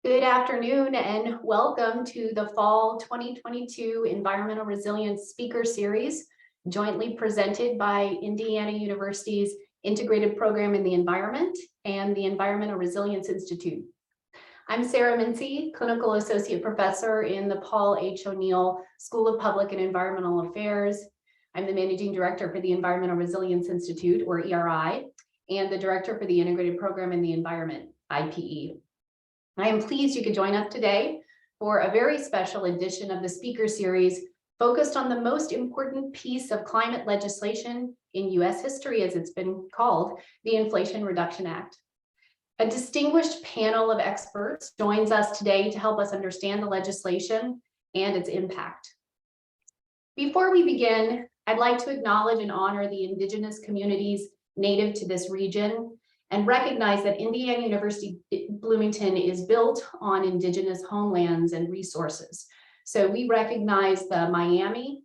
Good afternoon and welcome to the Fall 2022 Environmental Resilience Speaker Series, jointly presented by Indiana University's Integrated Program in the Environment and the Environmental Resilience Institute. I'm Sarah Mincy, Clinical Associate Professor in the Paul H. O'Neill School of Public and Environmental Affairs. I'm the Managing Director for the Environmental Resilience Institute, or ERI, and the Director for the Integrated Program in the Environment, IPE. I am pleased you could join us today for a very special edition of the speaker series focused on the most important piece of climate legislation in US history, as it's been called, the Inflation Reduction Act. A distinguished panel of experts joins us today to help us understand the legislation and its impact. Before we begin, I'd like to acknowledge and honor the Indigenous communities native to this region and recognize that Indiana University Bloomington is built on Indigenous homelands and resources. So we recognize the Miami,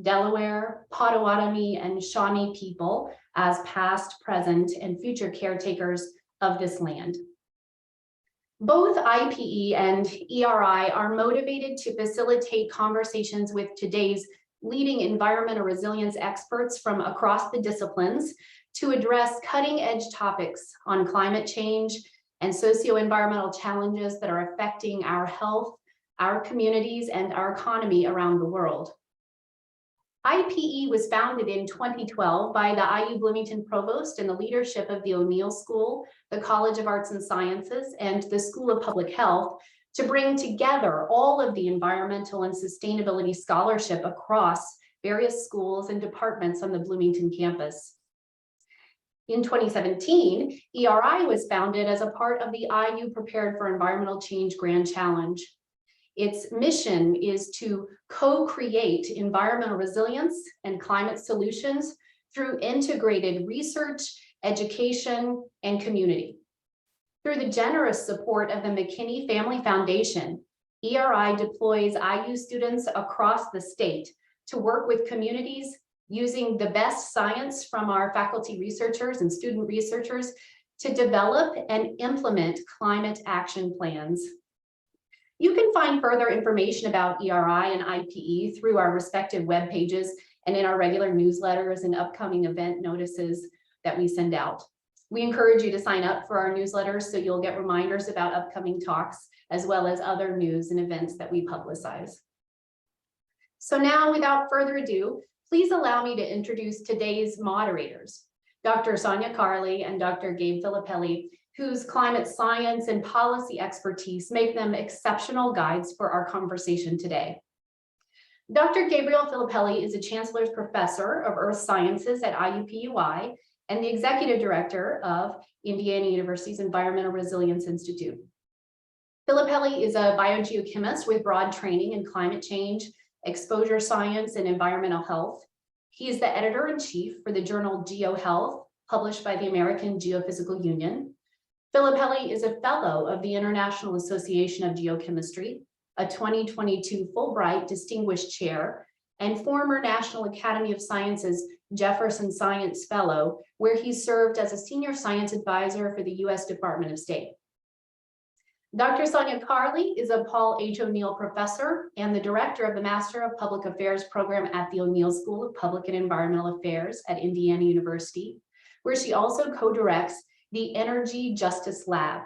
Delaware, Potawatomi, and Shawnee people as past, present, and future caretakers of this land. Both IPE and ERI are motivated to facilitate conversations with today's leading environmental resilience experts from across the disciplines to address cutting-edge topics on climate change and socio-environmental challenges that are affecting our health, our communities, and our economy around the world. IPE was founded in 2012 by the IU Bloomington Provost and the leadership of the O'Neill School, the College of Arts and Sciences, and the School of Public Health to bring together all of the environmental and sustainability scholarship across various schools and departments on the Bloomington campus. In 2017, ERI was founded as a part of the IU Prepared for Environmental Change Grand Challenge. Its mission is to co-create environmental resilience and climate solutions through integrated research, education, and community. Through the generous support of the McKinney Family Foundation, ERI deploys IU students across the state to work with communities using the best science from our faculty researchers and student researchers to develop and implement climate action plans. You can find further information about ERI and IPE through our respective web pages and in our regular newsletters and upcoming event notices that we send out. We encourage you to sign up for our newsletters so you'll get reminders about upcoming talks as well as other news and events that we publicize. So now, without further ado, please allow me to introduce today's moderators, Dr. Sanya Carley and Dr. Gabe Filippelli, whose climate science and policy expertise make them exceptional guides for our conversation today. Dr. Gabriel Filippelli is a Chancellor's Professor of Earth Sciences at IUPUI and the Executive Director of Indiana University's Environmental Resilience Institute. Filippelli is a biogeochemist with broad training in climate change, exposure science, and environmental health. He is the editor-in-chief for the journal GeoHealth, published by the American Geophysical Union. Filippelli is a fellow of the International Association of Geochemistry, a 2022 Fulbright Distinguished Chair, and former National Academy of Sciences Jefferson Science Fellow, where he served as a senior science advisor for the US Department of State. Dr. Sanya Carley is a Paul H. O'Neill Professor and the Director of the Master of Public Affairs program at the O'Neill School of Public and Environmental Affairs at Indiana University, where she also co-directs the Energy Justice Lab.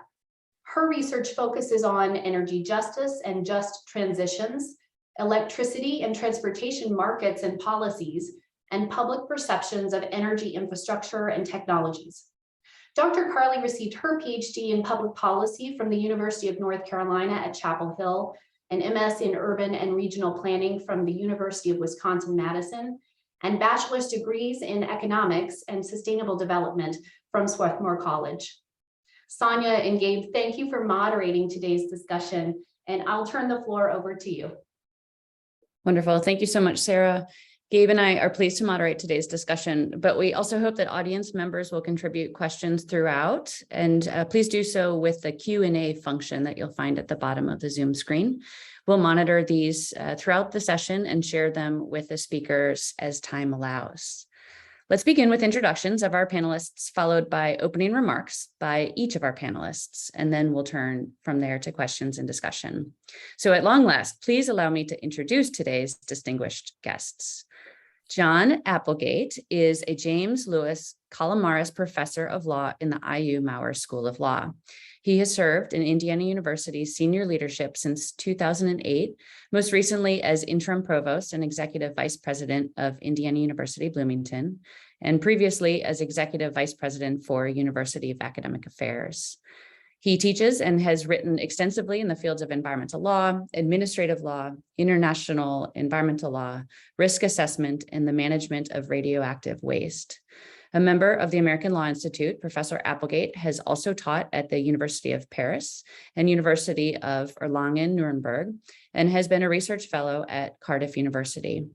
Her research focuses on energy justice and just transitions, electricity and transportation markets and policies, and public perceptions of energy infrastructure and technologies. Dr. Carley received her PhD in public policy from the University of North Carolina at Chapel Hill, an MS in urban and regional planning from the University of Wisconsin-Madison, and bachelor's degrees in economics and sustainable development from Swarthmore College. Sanya and Gabe, thank you for moderating today's discussion, and I'll turn the floor over to you. Wonderful. Thank you so much, Sarah. Gabe and I are pleased to moderate today's discussion, but we also hope that audience members will contribute questions throughout, and please do so with the Q&A function that you'll find at the bottom of the Zoom screen. We'll monitor these throughout the session and share them with the speakers as time allows. Let's begin with introductions of our panelists, followed by opening remarks by each of our panelists, and then we'll turn from there to questions and discussion. So at long last, please allow me to introduce today's distinguished guests. John Applegate is a James Lewis Camaras Professor of Law in the IU Maurer School of Law. He has served in Indiana University's senior leadership since 2008, most recently as interim provost and executive vice president of Indiana University Bloomington, and previously as executive vice president for University of Academic Affairs. He teaches and has written extensively in the fields of environmental law, administrative law, international environmental law, risk assessment, and the management of radioactive waste. A member of the American Law Institute, Professor Applegate has also taught at the University of Paris and University of Erlangen-Nuremberg, and has been a research fellow at Cardiff University.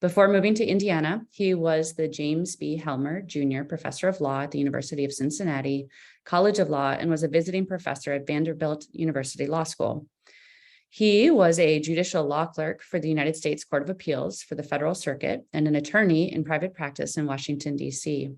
Before moving to Indiana, he was the James B. Helmer Jr. Professor of Law at the University of Cincinnati College of Law and was a visiting professor at Vanderbilt University Law School. He was a judicial law clerk for the United States Court of Appeals for the Federal Circuit and an attorney in private practice in Washington, D.C.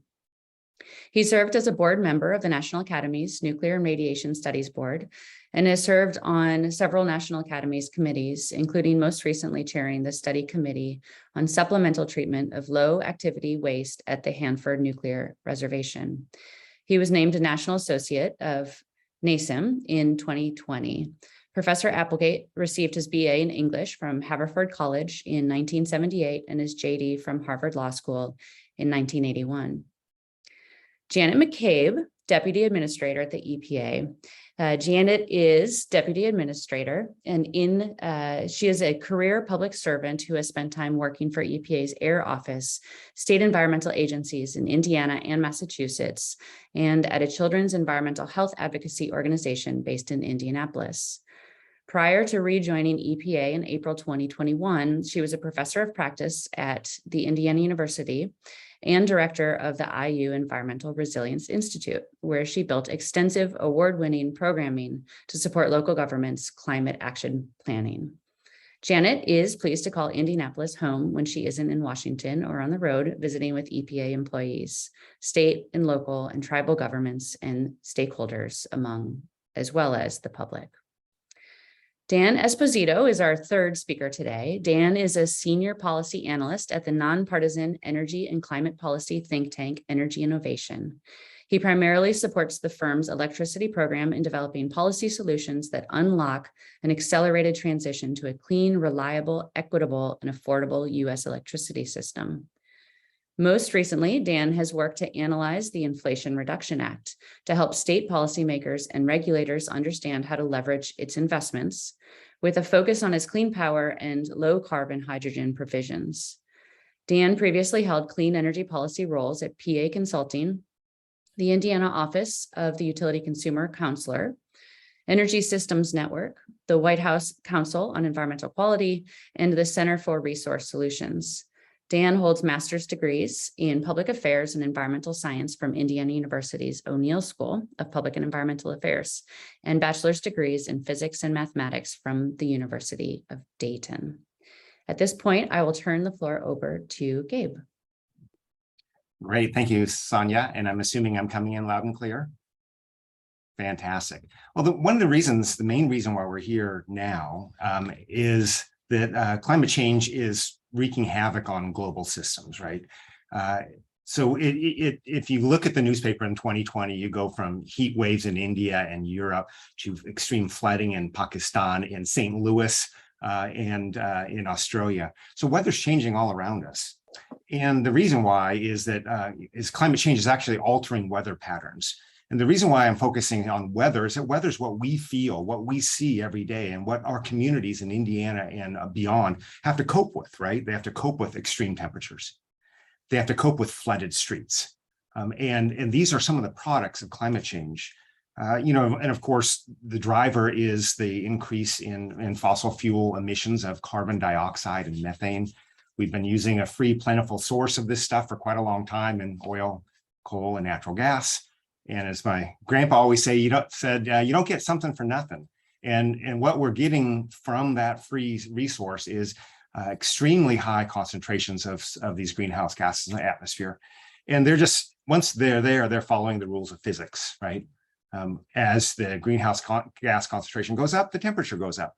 He served as a board member of the National Academy's Nuclear and Radiation Studies Board and has served on several National Academies committees, including most recently chairing the study committee on supplemental treatment of low-activity waste at the Hanford Nuclear Reservation. He was named a National Associate of NASEM in 2020. Professor Applegate received his BA in English from Haverford College in 1978 and his JD from Harvard Law School in 1981. Janet McCabe, Deputy Administrator at the EPA. Janet is Deputy Administrator, and she is a career public servant who has spent time working for EPA's Air Office, state environmental agencies in Indiana and Massachusetts, and at a children's environmental health advocacy organization based in Indianapolis. Prior to rejoining EPA in April 2021, she was a professor of practice at the Indiana University and director of the IU Environmental Resilience Institute, where she built extensive award-winning programming to support local governments' climate action planning. Janet is pleased to call Indianapolis home when she isn't in Washington or on the road visiting with EPA employees, state and local and tribal governments and stakeholders as well as the public. Dan Esposito is our third speaker today. Dan is a senior policy analyst at the nonpartisan energy and climate policy think tank, Energy Innovation. He primarily supports the firm's electricity program in developing policy solutions that unlock an accelerated transition to a clean, reliable, equitable, and affordable U.S. electricity system. Most recently, Dan has worked to analyze the Inflation Reduction Act to help state policymakers and regulators understand how to leverage its investments, with a focus on its clean power and low carbon hydrogen provisions. Dan previously held clean energy policy roles at PA Consulting, the Indiana Office of the Utility Consumer Counselor, Energy Systems Network, the White House Council on Environmental Quality, and the Center for Resource Solutions. Dan holds master's degrees in public affairs and environmental science from Indiana University's O'Neill School of Public and Environmental Affairs, and bachelor's degrees in physics and mathematics from the University of Dayton. At this point, I will turn the floor over to Gabe. Great, thank you, Sanya, and I'm assuming I'm coming in loud and clear. Fantastic. Well, one of the reasons, the main reason why we're here now is that climate change is wreaking havoc on global systems, right? So if you look at the newspaper in 2020, you go from heat waves in India and Europe to extreme flooding in Pakistan, in St. Louis, and in Australia. So weather's changing all around us. And the reason why is that climate change is actually altering weather patterns. And the reason why I'm focusing on weather is that weather is what we feel, what we see every day, and what our communities in Indiana and beyond have to cope with, right? They have to cope with extreme temperatures. They have to cope with flooded streets. And these are some of the products of climate change. And of course, the driver is the increase in fossil fuel emissions of carbon dioxide and methane. We've been using a free, plentiful source of this stuff for quite a long time in oil, coal, and natural gas. And as my grandpa always say, you don't get something for nothing. And what we're getting from that free resource is extremely high concentrations of these greenhouse gases in the atmosphere. And they're just, once they're there, they're following the rules of physics, right? As the greenhouse gas concentration goes up, the temperature goes up.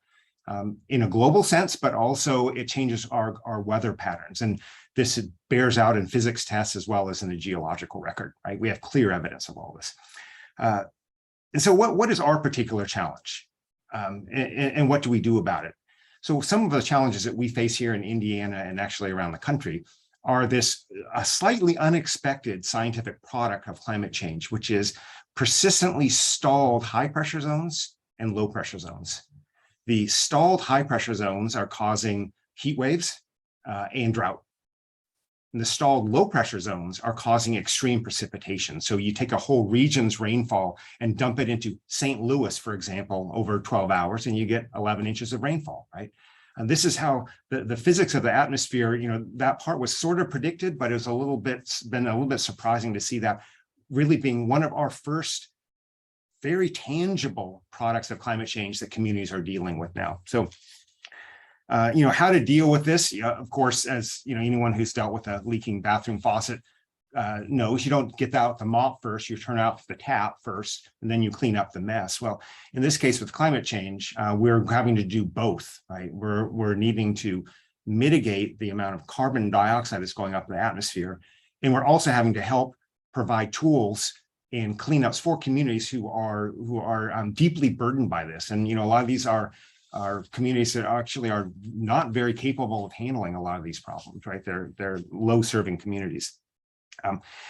In a global sense, but also it changes our weather patterns. And this bears out in physics tests as well as in the geological record, right? We have clear evidence of all this. And so what is our particular challenge? And what do we do about it? So some of the challenges that we face here in Indiana and actually around the country are a slightly unexpected scientific product of climate change, which is persistently stalled high pressure zones and low pressure zones. The stalled high pressure zones are causing heat waves and drought. And the stalled low pressure zones are causing extreme precipitation. So you take a whole region's rainfall and dump it into St. Louis, for example, over 12 hours, and you get 11 inches of rainfall, right? And this is how the physics of the atmosphere, that part was sort of predicted, but it was been a little bit surprising to see that really being one of our first very tangible products of climate change that communities are dealing with now. So, how to deal with this, of course, as anyone who's dealt with a leaking bathroom faucet knows, you don't get out the mop first, you turn out the tap first, and then you clean up the mess. Well, in this case with climate change, we're having to do both, right? We're needing to mitigate the amount of carbon dioxide that's going up in the atmosphere, and we're also having to help provide tools and cleanups for communities who are deeply burdened by this. And a lot of these are communities that actually are not very capable of handling a lot of these problems, right? They're low-serving communities.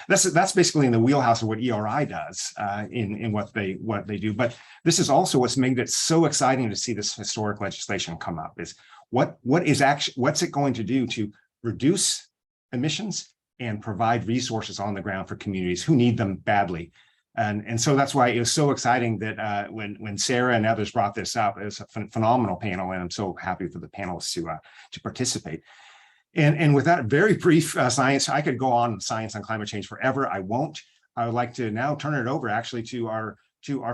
That's basically in the wheelhouse of what ERI does in what they do. But this is also what's made it so exciting to see this historic legislation come up. Is what's it going to do to reduce emissions and provide resources on the ground for communities who need them badly. And so that's why it was so exciting that when Sarah and others brought this up, it was a phenomenal panel, and I'm so happy for the panelists to participate. And with that very brief science, I could go on science on climate change forever. I won't. I would like to now turn it over actually to our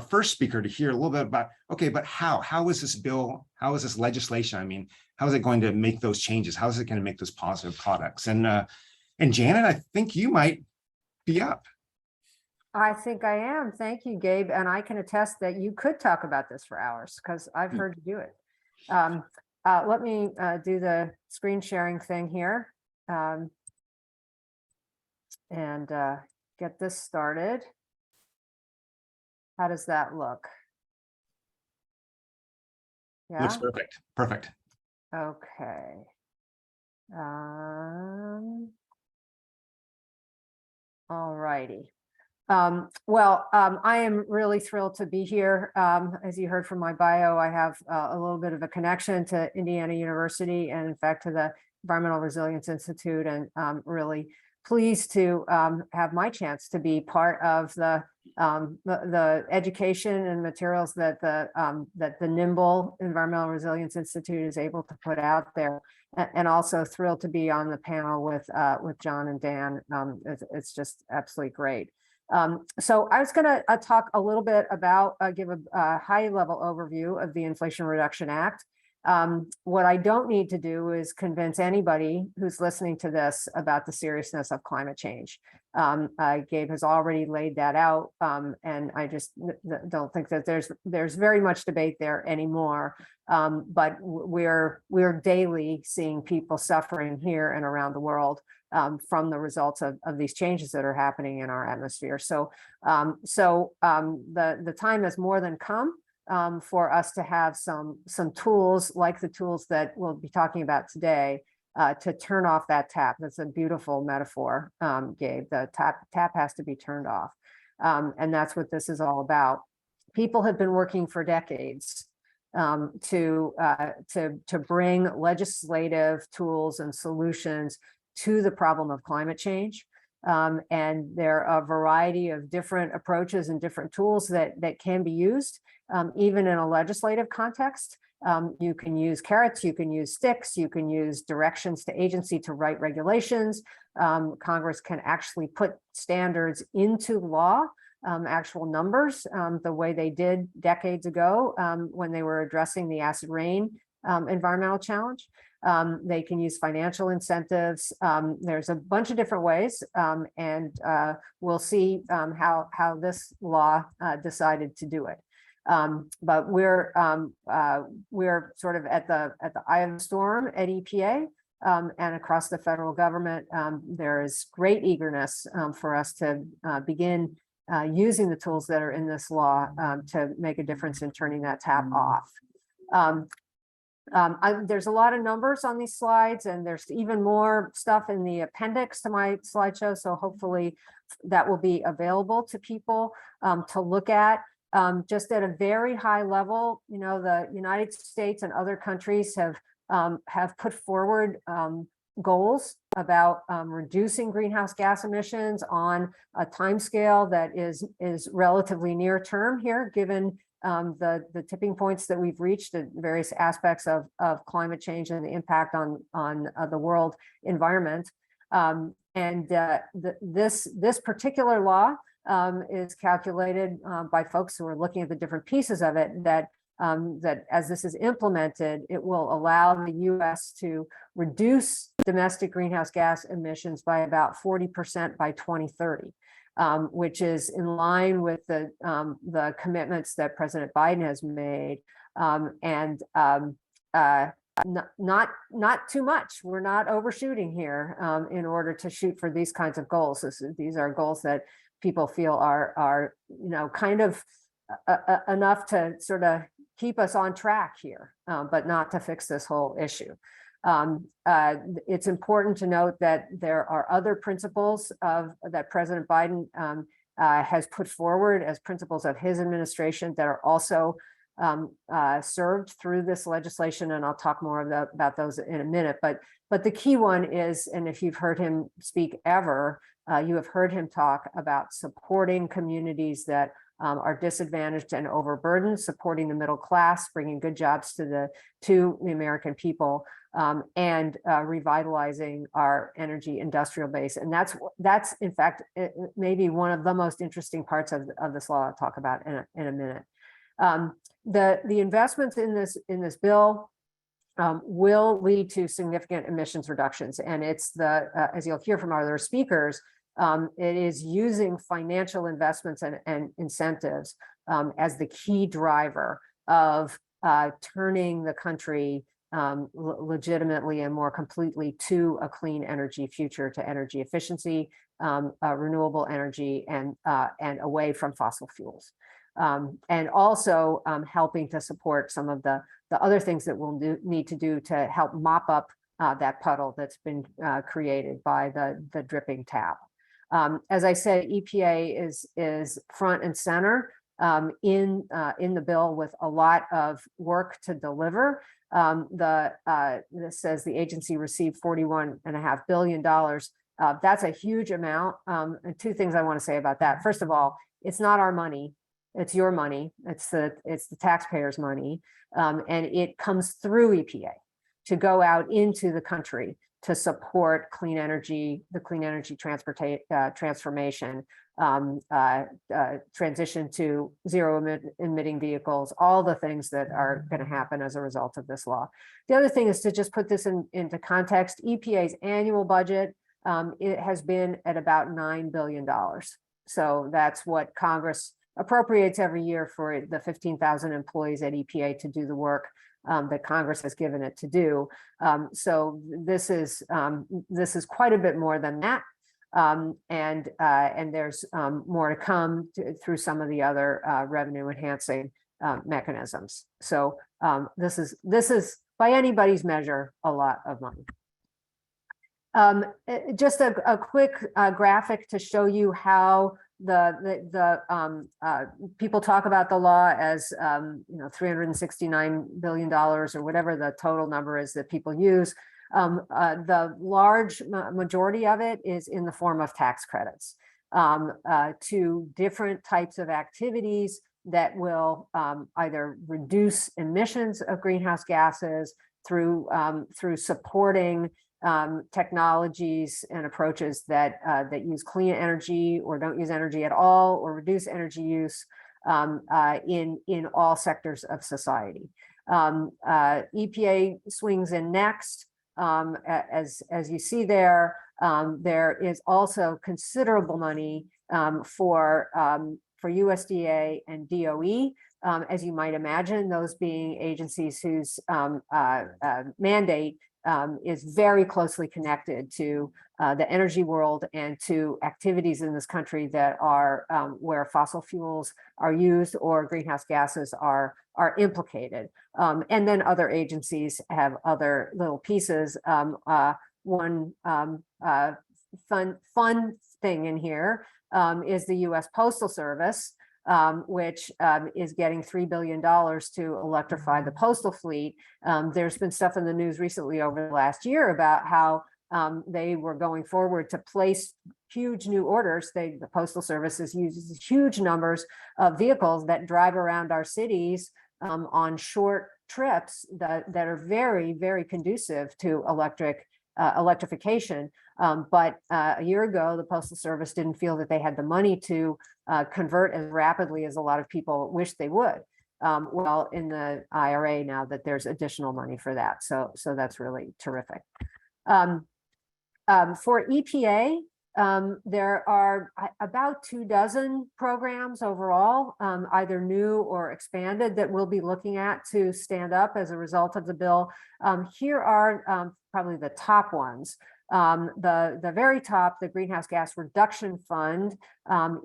first speaker to hear a little bit about, okay, but how is this bill, how is this legislation? I mean, how is it going to make those changes? How is it going to make those positive products? And Janet, I think you might be up. I think I am. Thank you, Gabe. And I can attest that you could talk about this for hours because I've heard you do it. Let me do the screen sharing thing here and get this started. How does that look? Yeah. Looks perfect. Perfect. Okay. All righty. I am really thrilled to be here. As you heard from my bio, I have a little bit of a connection to Indiana University and in fact to the Environmental Resilience Institute, and really pleased to have my chance to be part of the education and materials that the nimble Environmental Resilience Institute is able to put out there, and also thrilled to be on the panel with John and Dan. It's just absolutely great. So I was going to talk a little bit about, give a high-level overview of the Inflation Reduction Act. What I don't need to do is convince anybody who's listening to this about the seriousness of climate change. Gabe has already laid that out, and I just don't think that there's very much debate there anymore. But we're daily seeing people suffering here and around the world from the results of these changes that are happening in our atmosphere. So the time has more than come for us to have some tools like the tools that we'll be talking about today to turn off that tap. That's a beautiful metaphor, Gabe. The tap has to be turned off. And that's what this is all about. People have been working for decades to bring legislative tools and solutions to the problem of climate change. And there are a variety of different approaches and different tools that can be used, even in a legislative context. You can use carrots, you can use sticks, you can use directions to agency to write regulations. Congress can actually put standards into law, actual numbers, the way they did decades ago when they were addressing the acid rain environmental challenge. They can use financial incentives. There's a bunch of different ways, and we'll see how this law decided to do it. But we're sort of at the eye of the storm at EPA. And across the federal government, there is great eagerness for us to begin using the tools that are in this law to make a difference in turning that tap off. There's a lot of numbers on these slides, and there's even more stuff in the appendix to my slideshow. So hopefully that will be available to people to look at. Just at a very high level, you know, the United States and other countries have put forward goals about reducing greenhouse gas emissions on a timescale that is relatively near term here, given the tipping points that we've reached at various aspects of climate change and the impact on the world environment. This particular law is calculated by folks who are looking at the different pieces of it, that as this is implemented, it will allow the U.S. to reduce domestic greenhouse gas emissions by about 40% by 2030, which is in line with the commitments that President Biden has made, and not too much. We're not overshooting here in order to shoot for these kinds of goals. These are goals that people feel are you know, kind of enough to sort of keep us on track here, but not to fix this whole issue. It's important to note that there are other principles that President Biden has put forward as principles of his administration that are also served through this legislation, and I'll talk more about those in a minute. But the key one is, and if you've heard him speak ever, you have heard him talk about supporting communities that are disadvantaged and overburdened, supporting the middle class, bringing good jobs to the American people, and revitalizing our energy industrial base. And that's in fact maybe one of the most interesting parts of this law I'll talk about in a minute. The investments in this bill will lead to significant emissions reductions, and it's as you'll hear from other speakers, it is using financial investments and incentives as the key driver of turning the country legitimately and more completely to a clean energy future, to energy efficiency, renewable energy, and away from fossil fuels. And also helping to support some of the other things that we'll need to do to help mop up that puddle that's been created by the dripping tap. As I said, EPA is front and center in the bill with a lot of work to deliver. This says the agency received $41.5 billion. That's a huge amount. And two things I want to say about that. First of all, it's not our money. It's your money. It's the taxpayers' money. And it comes through EPA to go out into the country to support clean energy, the clean energy transformation, transition to zero emitting vehicles, all the things that are going to happen as a result of this law. The other thing is to just put this into context. EPA's annual budget, it has been at about $9 billion. So that's what Congress appropriates every year for the 15,000 employees at EPA to do the work that Congress has given it to do. So this is quite a bit more than that, and there's more to come through some of the other revenue enhancing mechanisms. So this is by anybody's measure a lot of money. Just a quick graphic to show you how people talk about the law as $369 billion or whatever the total number is that people use. The large majority of it is in the form of tax credits to different types of activities that will either reduce emissions of greenhouse gases through supporting technologies and approaches that use clean energy or don't use energy at all or reduce energy use in all sectors of society. EPA swings in next As you see there, there is also considerable money for USDA and DOE, as you might imagine, those being agencies whose mandate is very closely connected to the energy world and to activities in this country that are where fossil fuels are used or greenhouse gases are implicated. And then other agencies have other little pieces. One fun thing in here is the U.S. Postal Service, which is getting $3 billion to electrify the postal fleet. There's been stuff in the news recently over the last year about how they were going forward to place huge new orders. The Postal Service uses huge numbers of vehicles that drive around our cities on short trips that are very, very conducive to electrification. But a year ago, the Postal Service didn't feel that they had the money to convert as rapidly as a lot of people wish they would. Well, in the IRA now that there's additional money for that. So that's really terrific. For EPA, there are about 24 programs overall, either new or expanded, that we'll be looking at to stand up as a result of the bill. Here are probably the top ones. The very top, the Greenhouse Gas Reduction Fund,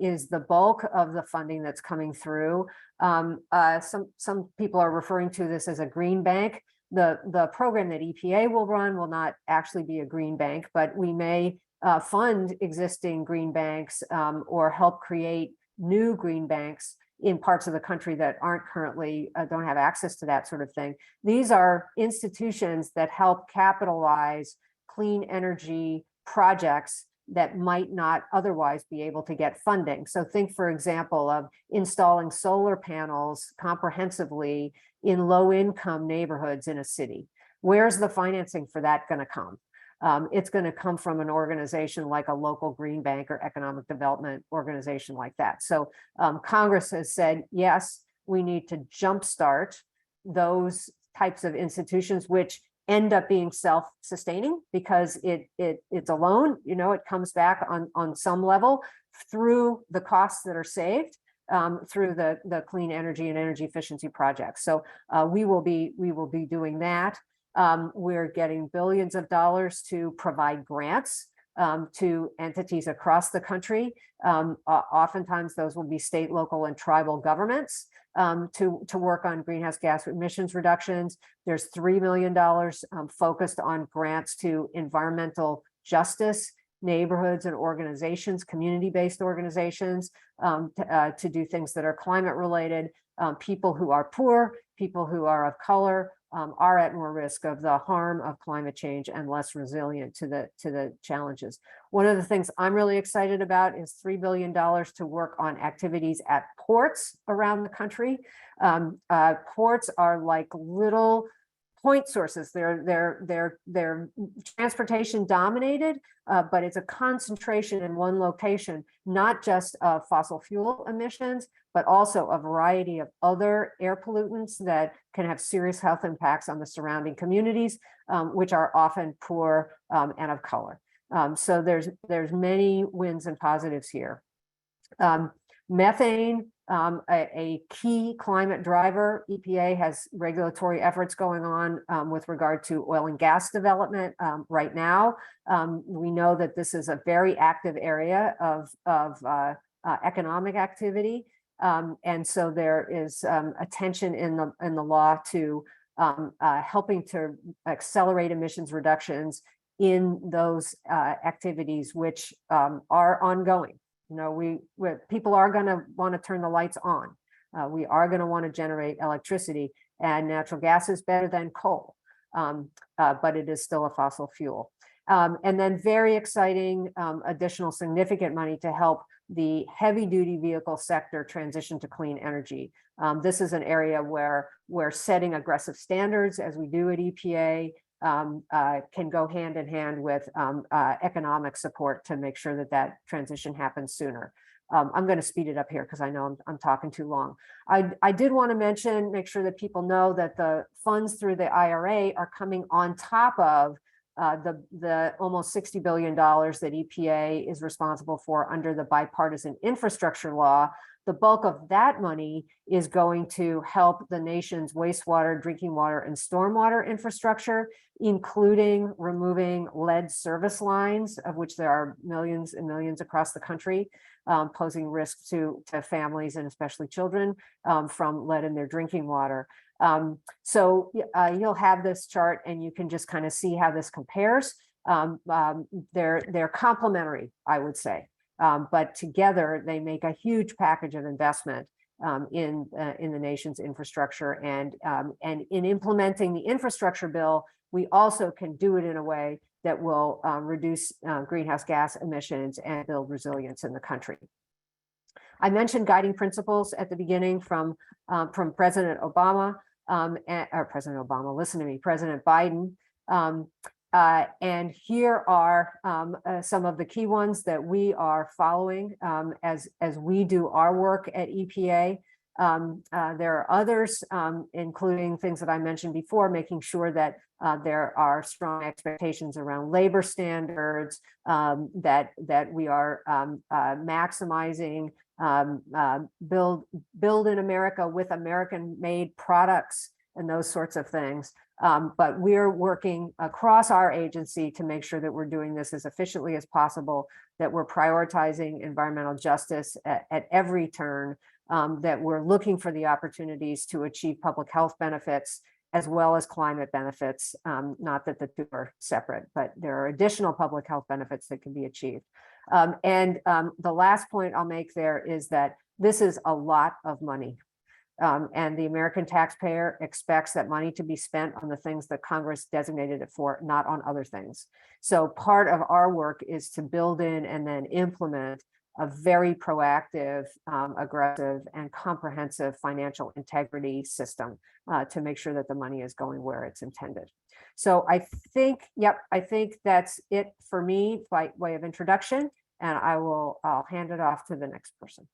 is the bulk of the funding that's coming through. Some people are referring to this as a green bank. The program that EPA will run will not actually be a green bank, but we may fund existing green banks or help create new green banks in parts of the country that aren't currently, don't have access to that sort of thing. These are institutions that help capitalize clean energy projects that might not otherwise be able to get funding. So think, for example, of installing solar panels comprehensively in low-income neighborhoods in a city. Where's the financing for that going to come? It's going to come from an organization like a local green bank or economic development organization like that. So Congress has said, yes, we need to jumpstart those types of institutions, which end up being self-sustaining because it's a loan, it comes back on some level through the costs that are saved through the clean energy and energy efficiency projects. So we will be doing that. We're getting billions of dollars to provide grants to entities across the country. Oftentimes those will be state, local, and tribal governments to work on greenhouse gas emissions reductions. There's $3 million focused on grants to environmental justice neighborhoods and organizations, community-based organizations, to do things that are climate related. People who are poor, people who are of color, are at more risk of the harm of climate change and less resilient to the challenges. One of the things I'm really excited about is $3 billion to work on activities at ports around the country. Ports are like little point sources. They're transportation dominated, but it's a concentration in one location, not just of fossil fuel emissions, but also a variety of other air pollutants that can have serious health impacts on the surrounding communities, which are often poor and of color. So there's many wins and positives here. Methane, a key climate driver. EPA has regulatory efforts going on with regard to oil and gas development right now. We know that this is a very active area of economic activity. And so there is attention in the law to helping to accelerate emissions reductions in those activities which are ongoing. People are going to want to turn the lights on. We are going to want to generate electricity, and natural gas is better than coal, but it is still a fossil fuel. And then very exciting additional significant money to help the heavy duty vehicle sector transition to clean energy. This is an area where we're setting aggressive standards, as we do at EPA, can go hand in hand with economic support to make sure that transition happens sooner. I'm going to speed it up here because I know I'm talking too long. I did want to make sure that people know that the funds through the IRA are coming on top of the almost $60 billion that EPA is responsible for under the bipartisan infrastructure law, the bulk of that money is going to help the nation's wastewater, drinking water, and stormwater infrastructure, including removing lead service lines, of which there are millions and millions across the country, posing risks to families and especially children from lead in their drinking water. So you'll have this chart and you can just kind of see how this compares. They're complementary, I would say. But together they make a huge package of investment in the nation's infrastructure, and in implementing the infrastructure bill, we also can do it in a way that will reduce greenhouse gas emissions and build resilience in the country. I mentioned guiding principles at the beginning from President Obama, President Biden. And here are some of the key ones that we are following as we do our work at EPA. There are others, including things that I mentioned before, making sure that there are strong expectations around labor standards, that we are maximizing build in America with American-made products and those sorts of things. But we're working across our agency to make sure that we're doing this as efficiently as possible, that we're prioritizing environmental justice at every turn, that we're looking for the opportunities to achieve public health benefits as well as climate benefits. Not that the two are separate, but there are additional public health benefits that can be achieved. The last point I'll make there is that this is a lot of money. And the American taxpayer expects that money to be spent on the things that Congress designated it for, not on other things. So part of our work is to build in and then implement a very proactive, aggressive, and comprehensive financial integrity system to make sure that the money is going where it's intended. So I think that's it for me by way of introduction, and I'll hand it off to the next person.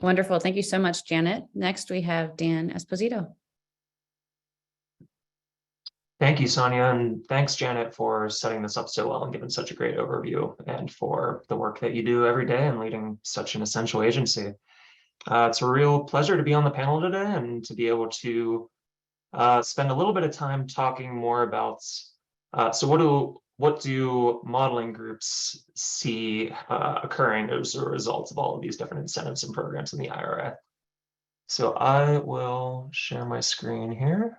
Wonderful. Thank you so much, Janet. Next, we have Dan Esposito. Thank you, Sanya, and thanks, Janet, for setting this up so well and giving such a great overview, and for the work that you do every day and leading such an essential agency. It's a real pleasure to be on the panel today and to be able to spend a little bit of time talking more about, what do modeling groups see occurring as a result of all of these different incentives and programs in the IRA? So I will share my screen here.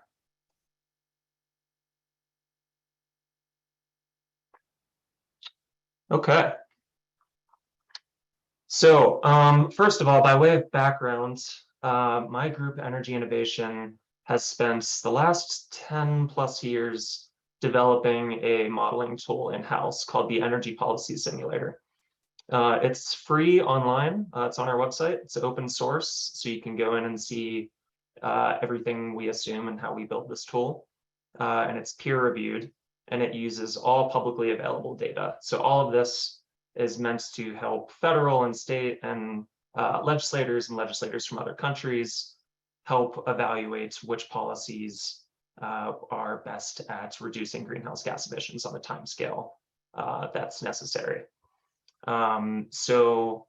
Okay. So first of all, by way of background, my group, Energy Innovation, has spent the last 10 plus years developing a modeling tool in-house called the Energy Policy Simulator. It's free online. It's on our website. It's open source, so you can go in and see everything we assume and how we build this tool. And it's peer-reviewed, and it uses all publicly available data. So all of this is meant to help federal and state and legislators and legislators from other countries help evaluate which policies are best at reducing greenhouse gas emissions on the time scale that's necessary. So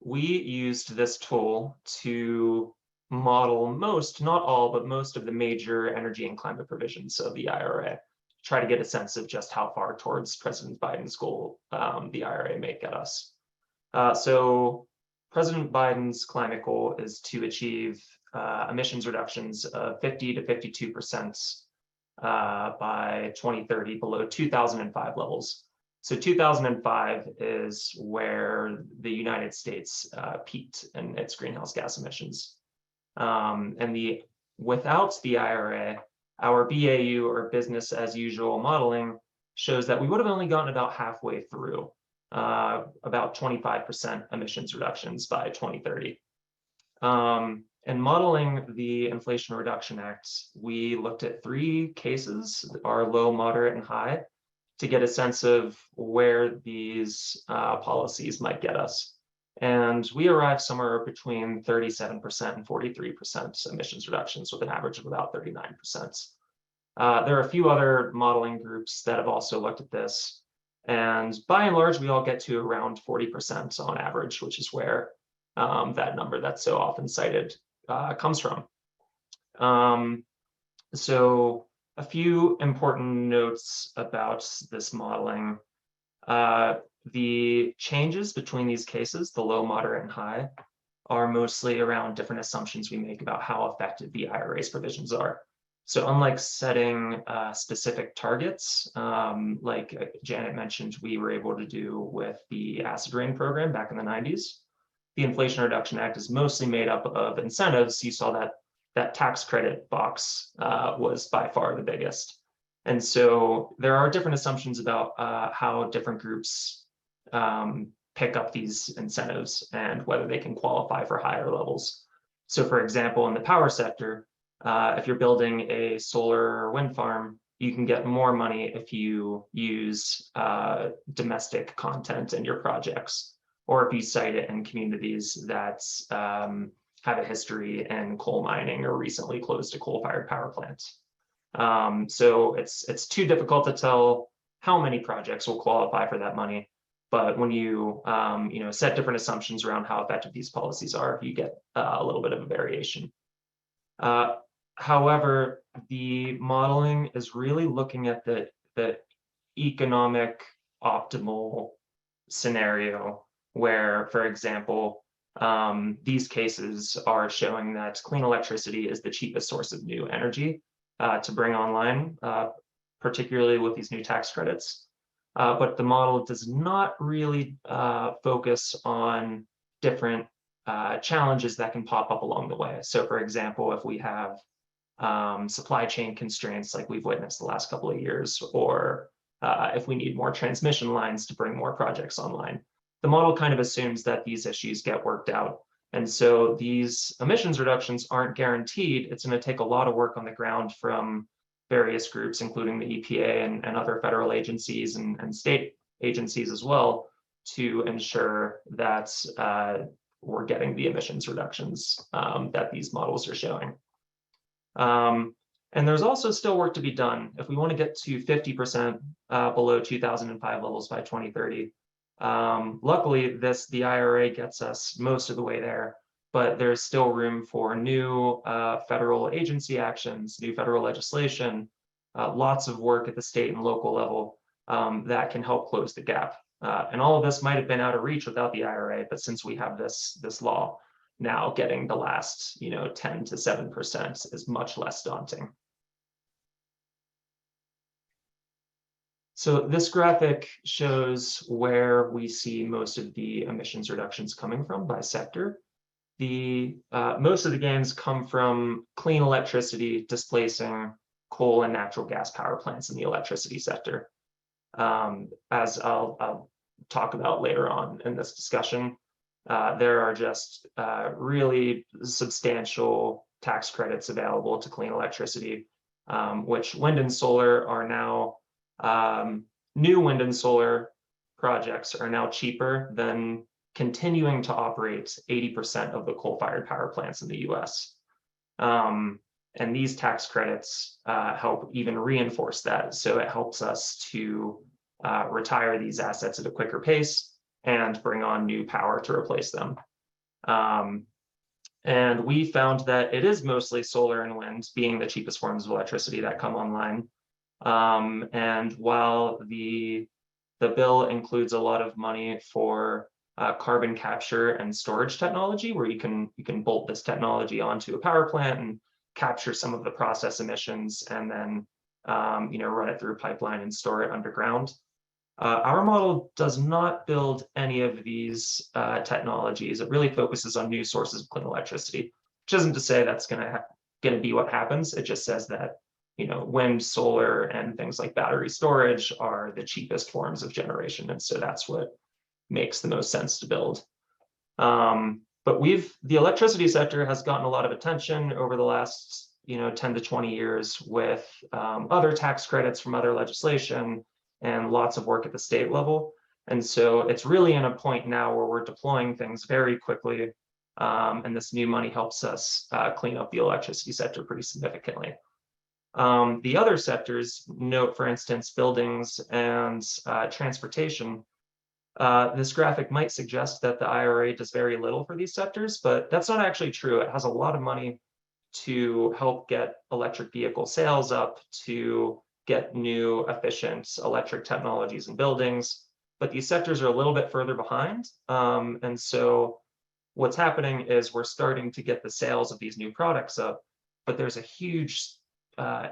we used this tool to model most, not all, but most of the major energy and climate provisions of the IRA, try to get a sense of just how far towards President Biden's goal the IRA may get us. So President Biden's climate goal is to achieve emissions reductions of 50 to 52% by 2030 below 2005 levels. So 2005 is where the United States peaked in its greenhouse gas emissions. And without the IRA, our BAU, or business as usual modeling, shows that we would have only gotten about halfway through, about 25% emissions reductions by 2030. And modeling the Inflation Reduction Act, we looked at 3 cases, our low, moderate, and high, to get a sense of where these policies might get us. And we arrived somewhere between 37% and 43% emissions reductions, with an average of about 39%. There are a few other modeling groups that have also looked at this. And by and large, we all get to around 40% on average, which is where that number that's so often cited comes from. So a few important notes about this modeling. The changes between these cases, the low, moderate, and high, are mostly around different assumptions we make about how effective the IRA's provisions are. So unlike setting specific targets, like Janet mentioned, we were able to do with the acid rain program back in the 90s, the Inflation Reduction Act is mostly made up of incentives. You saw that tax credit box was by far the biggest. And so there are different assumptions about how different groups pick up these incentives and whether they can qualify for higher levels. So for example, in the power sector, if you're building a solar or wind farm, you can get more money if you use domestic content in your projects, or if you site it in communities that have a history in coal mining or recently closed a coal-fired power plant. So it's too difficult to tell how many projects will qualify for that money. But when you set different assumptions around how effective these policies are, you get a little bit of a variation. However, the modeling is really looking at the economic optimal scenario where, for example, these cases are showing that clean electricity is the cheapest source of new energy to bring online, particularly with these new tax credits. But the model does not really focus on different challenges that can pop up along the way. So for example, if we have supply chain constraints like we've witnessed the last couple of years, or if we need more transmission lines to bring more projects online, the model kind of assumes that these issues get worked out. And so these emissions reductions aren't guaranteed. It's going to take a lot of work on the ground from various groups, including the EPA and other federal agencies and state agencies as well, to ensure that we're getting the emissions reductions that these models are showing. And there's also still work to be done. If we want to get to 50% below 2005 levels by 2030, luckily the IRA gets us most of the way there, but there's still room for new federal agency actions, new federal legislation, lots of work at the state and local level that can help close the gap. And all of this might have been out of reach without the IRA, but since we have this law, now getting the last 10 to 7% is much less daunting. So this graphic shows where we see most of the emissions reductions coming from by sector. Most of the gains come from clean electricity displacing coal and natural gas power plants in the electricity sector. As I'll talk about later on in this discussion, there are just really substantial tax credits available to clean electricity, which wind and solar are now, new wind and solar projects are now cheaper than continuing to operate 80% of the coal-fired power plants in the US. And these tax credits help even reinforce that. So it helps us to retire these assets at a quicker pace and bring on new power to replace them. And we found that it is mostly solar and wind being the cheapest forms of electricity that come online. And while the bill includes a lot of money for carbon capture and storage technology, where you can bolt this technology onto a power plant and capture some of the process emissions and then run it through a pipeline and store it underground. Our model does not build any of these technologies. It really focuses on new sources of clean electricity, which isn't to say that's going to be what happens. It just says that wind, solar, and things like battery storage are the cheapest forms of generation, and so that's what makes the most sense to build. But the electricity sector has gotten a lot of attention over the last 10 to 20 years with other tax credits from other legislation and lots of work at the state level. And so it's really in a point now where we're deploying things very quickly, and this new money helps us clean up the electricity sector pretty significantly. The other sectors, note for instance, buildings and transportation, this graphic might suggest that the IRA does very little for these sectors, but that's not actually true. It has a lot of money to help get electric vehicle sales up, to get new efficient electric technologies in buildings, but these sectors are a little bit further behind. And so what's happening is we're starting to get the sales of these new products up, but there's a huge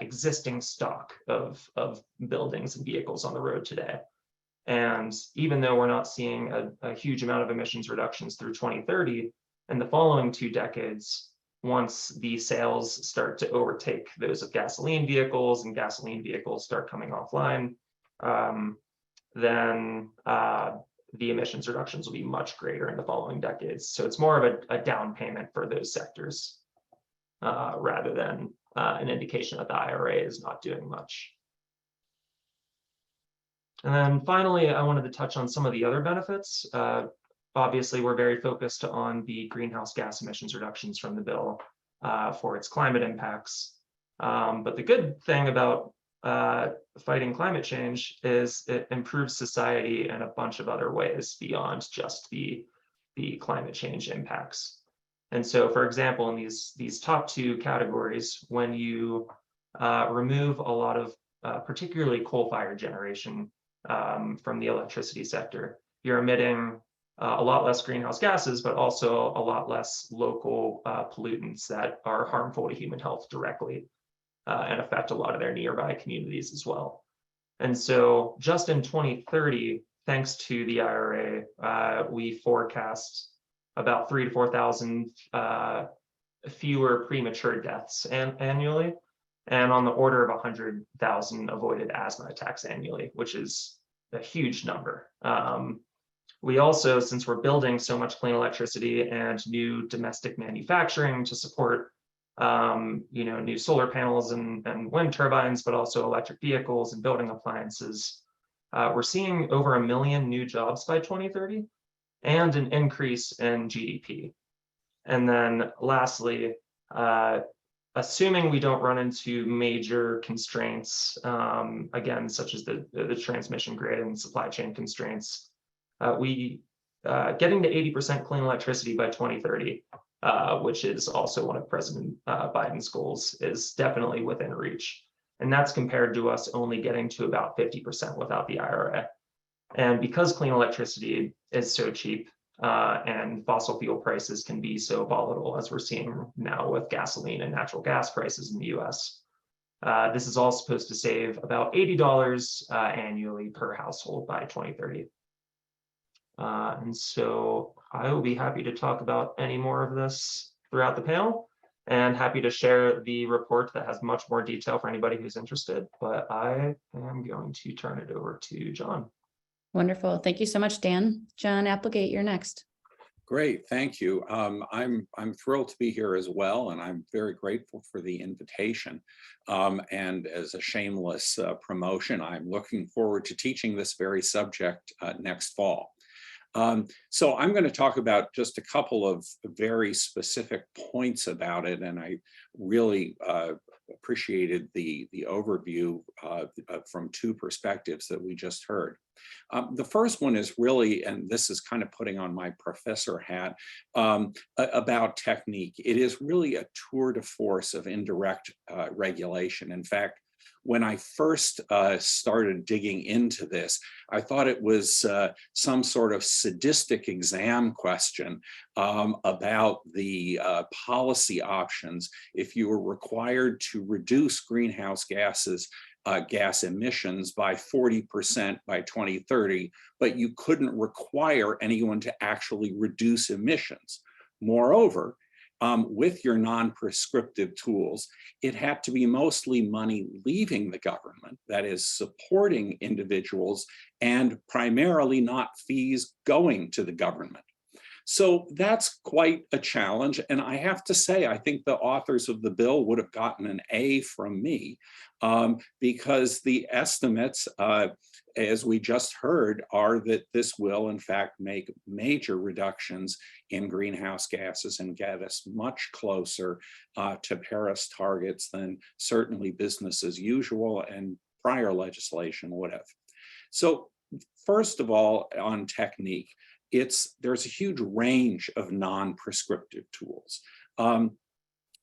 existing stock of buildings and vehicles on the road today. And even though we're not seeing a huge amount of emissions reductions through 2030, in the following 2 decades, once the sales start to overtake those of gasoline vehicles and gasoline vehicles start coming offline, then the emissions reductions will be much greater in the following decades. So it's more of a down payment for those sectors rather than an indication that the IRA is not doing much. And then finally, I wanted to touch on some of the other benefits. Obviously, we're very focused on the greenhouse gas emissions reductions from the bill for its climate impacts. But the good thing about fighting climate change is it improves society in a bunch of other ways beyond just the climate change impacts. And so, for example, in these top 2 categories, when you remove a lot of particularly coal-fired generation from the electricity sector, you're emitting a lot less greenhouse gases, but also a lot less local pollutants that are harmful to human health directly and affect a lot of their nearby communities as well. And so just in 2030, thanks to the IRA, we forecast about 3,000 to 4,000 fewer premature deaths annually, and on the order of 100,000 avoided asthma attacks annually, which is a huge number. We also, since we're building so much clean electricity and new domestic manufacturing to support new solar panels and wind turbines, but also electric vehicles and building appliances, we're seeing over 1 million new jobs by 2030 and an increase in GDP. And then lastly, assuming we don't run into major constraints, again, such as the transmission grid and supply chain constraints, we getting to 80% clean electricity by 2030, which is also one of President Biden's goals, is definitely within reach. And that's compared to us only getting to about 50% without the IRA. And because clean electricity is so cheap and fossil fuel prices can be so volatile, as we're seeing now with gasoline and natural gas prices in the US, this is all supposed to save about $80 annually per household by 2030. And so I will be happy to talk about any more of this throughout the panel, and happy to share the report that has much more detail for anybody who's interested, but I am going to turn it over to John. Wonderful. Thank you so much, Dan. John Applegate, you're next. Great, thank you. I'm thrilled to be here as well, and I'm very grateful for the invitation. And as a shameless promotion, I'm looking forward to teaching this very subject next fall. So I'm going to talk about just a couple of very specific points about it, and I really appreciated the overview from 2 perspectives that we just heard. The first one is really, and this is kind of putting on my professor hat, about technique. It is really a tour de force of indirect regulation. In fact, when I first started digging into this, I thought it was some sort of sadistic exam question about the policy options if you were required to reduce greenhouse gas emissions by 40% by 2030, but you couldn't require anyone to actually reduce emissions. Moreover, with your non-prescriptive tools, it had to be mostly money leaving the government, that is supporting individuals, and primarily not fees going to the government. So that's quite a challenge. And I have to say, I think the authors of the bill would have gotten an A from me, because the estimates, as we just heard, are that this will in fact make major reductions in greenhouse gases and get us much closer to Paris targets than certainly business as usual and prior legislation would have. So first of all, on technique, there's a huge range of non-prescriptive tools.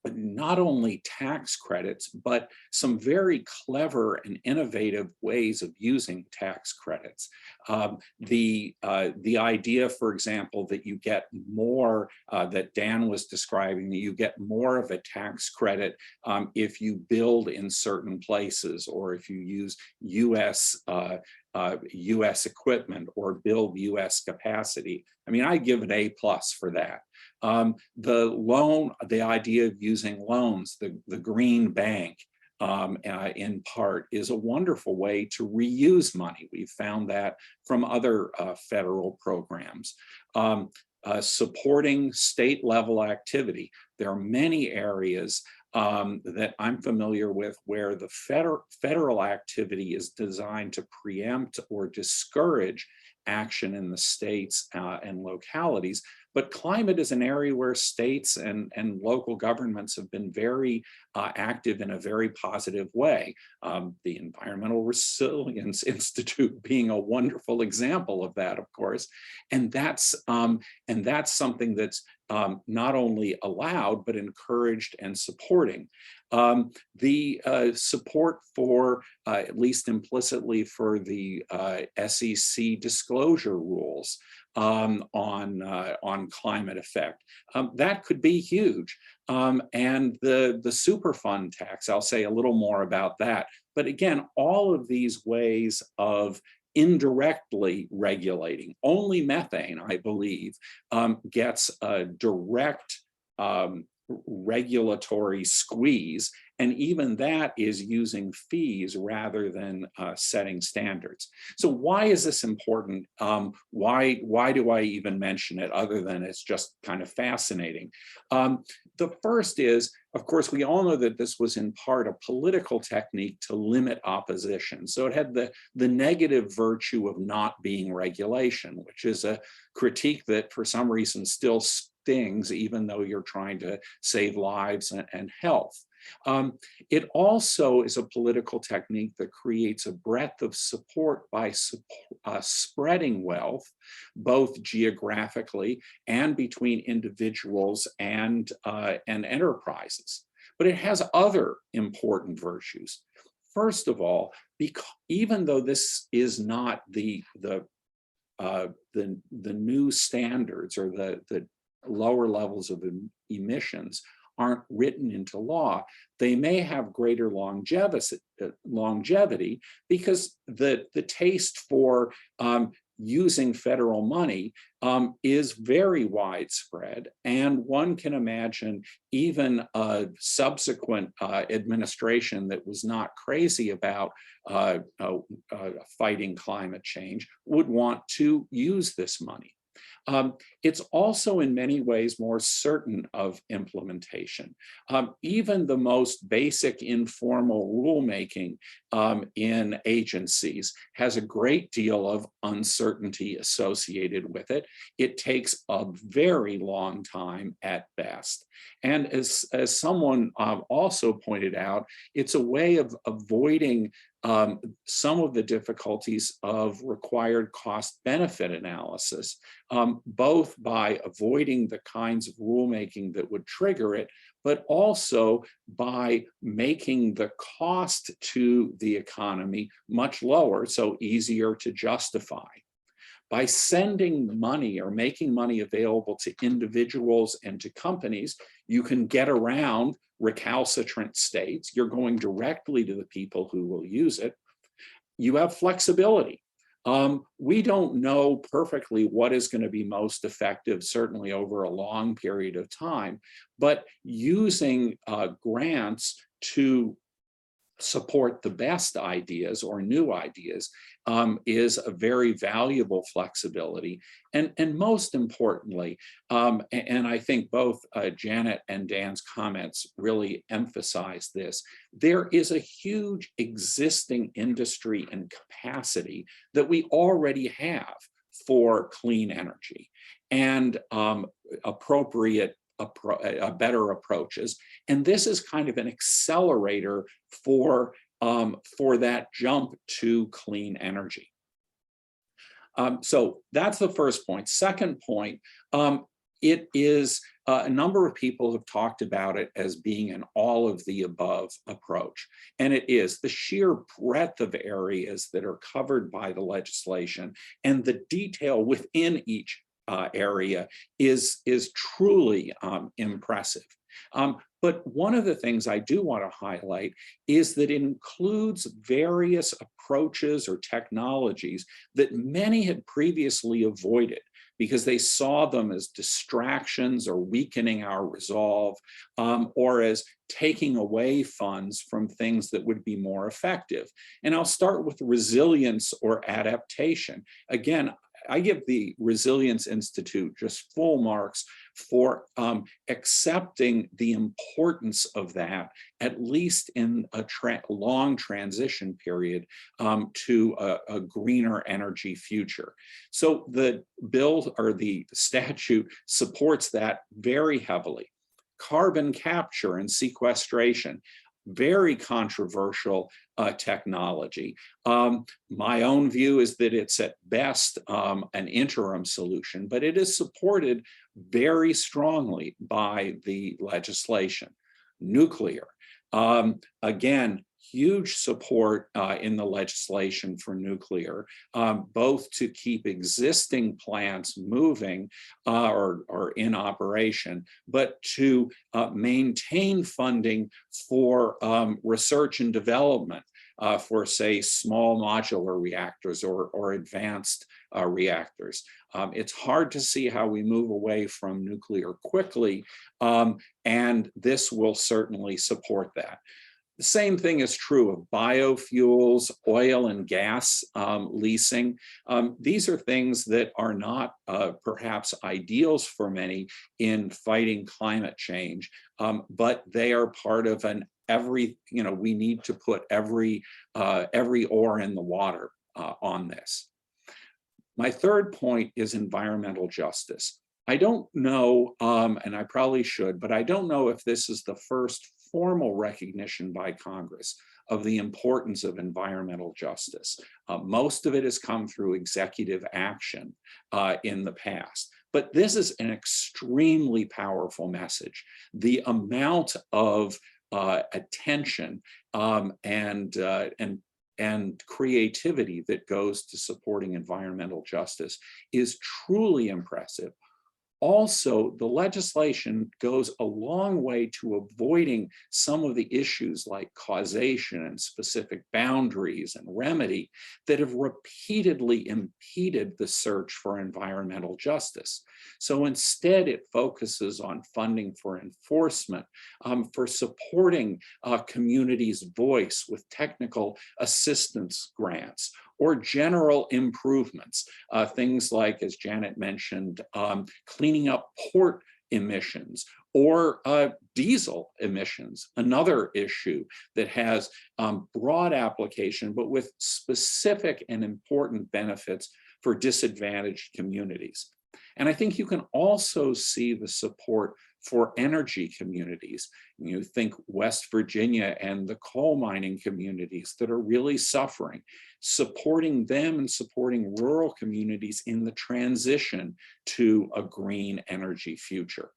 Not only tax credits, but some very clever and innovative ways of using tax credits. The idea, for example, that you get more, that Dan was describing, that you get more of a tax credit if you build in certain places, or if you use US equipment or build US capacity. I mean, I give an A+ for that. The idea of using loans, the green bank, in part, is a wonderful way to reuse money. We've found that from other federal programs. Supporting state level activity. There are many areas that I'm familiar with where the federal activity is designed to preempt or discourage action in the states and localities. But climate is an area where states and local governments have been very active in a very positive way. The Environmental Resilience Institute being a wonderful example of that, of course. And that's something that's not only allowed, but encouraged and supporting. The support for, at least implicitly, for the SEC disclosure rules on climate effect, that could be huge. And the Superfund tax, I'll say a little more about that. But again, all of these ways of indirectly regulating, only methane, I believe, gets a direct regulatory squeeze, and even that is using fees rather than setting standards. So why is this important? Why do I even mention it, other than it's just kind of fascinating? The first is, of course, we all know that this was in part a political technique to limit opposition. So it had the negative virtue of not being regulation, which is a critique that for some reason still stings, even though you're trying to save lives and health. It also is a political technique that creates a breadth of support by spreading wealth, both geographically and between individuals and enterprises. But it has other important virtues. First of all, even though this is not the new standards, or the lower levels of emissions aren't written into law, they may have greater longevity because the taste for using federal money is very widespread. And one can imagine even a subsequent administration that was not crazy about fighting climate change would want to use this money. It's also in many ways more certain of implementation. Even the most basic informal rulemaking in agencies has a great deal of uncertainty associated with it. It takes a very long time at best. And as someone also pointed out, it's a way of avoiding some of the difficulties of required cost-benefit analysis, both by avoiding the kinds of rulemaking that would trigger it, but also by making the cost to the economy much lower, so easier to justify. By sending money or making money available to individuals and to companies, you can get around recalcitrant states. You're going directly to the people who will use it. You have flexibility. We don't know perfectly what is going to be most effective, certainly over a long period of time, but using grants to support the best ideas or new ideas is a very valuable flexibility. And most importantly, and I think both Janet and Dan's comments really emphasize this, there is a huge existing industry and capacity that we already have for clean energy and better approaches. And this is kind of an accelerator for that jump to clean energy. So that's the first point. Second point, it is a number of people have talked about it as being an all of the above approach. And it is the sheer breadth of areas that are covered by the legislation and the detail within each area is truly impressive. But one of the things I do want to highlight is that it includes various approaches or technologies that many had previously avoided because they saw them as distractions or weakening our resolve, or as taking away funds from things that would be more effective. And I'll start with resilience or adaptation. Again, I give the Resilience Institute just full marks for accepting the importance of that, at least in a long transition period to a greener energy future. So the bill or the statute supports that very heavily. Carbon capture and sequestration, very controversial technology. My own view is that it's at best an interim solution, but it is supported very strongly by the legislation. Nuclear, again, huge support in the legislation for nuclear, both to keep existing plants moving or in operation, but to maintain funding for research and development for, say, small modular reactors or advanced reactors. It's hard to see how we move away from nuclear quickly, and this will certainly support that. The same thing is true of biofuels, oil and gas leasing. These are things that are not perhaps ideals for many in fighting climate change, but they are part of we need to put every oar in the water on this. My third point is environmental justice. I don't know, and I probably should, but I don't know if this is the first formal recognition by Congress of the importance of environmental justice. Most of it has come through executive action in the past, but this is an extremely powerful message. The amount of attention and creativity that goes to supporting environmental justice is truly impressive. Also, the legislation goes a long way to avoiding some of the issues like causation and specific boundaries and remedy that have repeatedly impeded the search for environmental justice. So instead, it focuses on funding for enforcement, for supporting communities' voice with technical assistance grants, or general improvements, things like, as Janet mentioned, cleaning up port emissions or diesel emissions, another issue that has broad application, but with specific and important benefits for disadvantaged communities. And I think you can also see the support for energy communities. You think West Virginia and the coal mining communities that are really suffering, supporting them and supporting rural communities in the transition to a green energy future.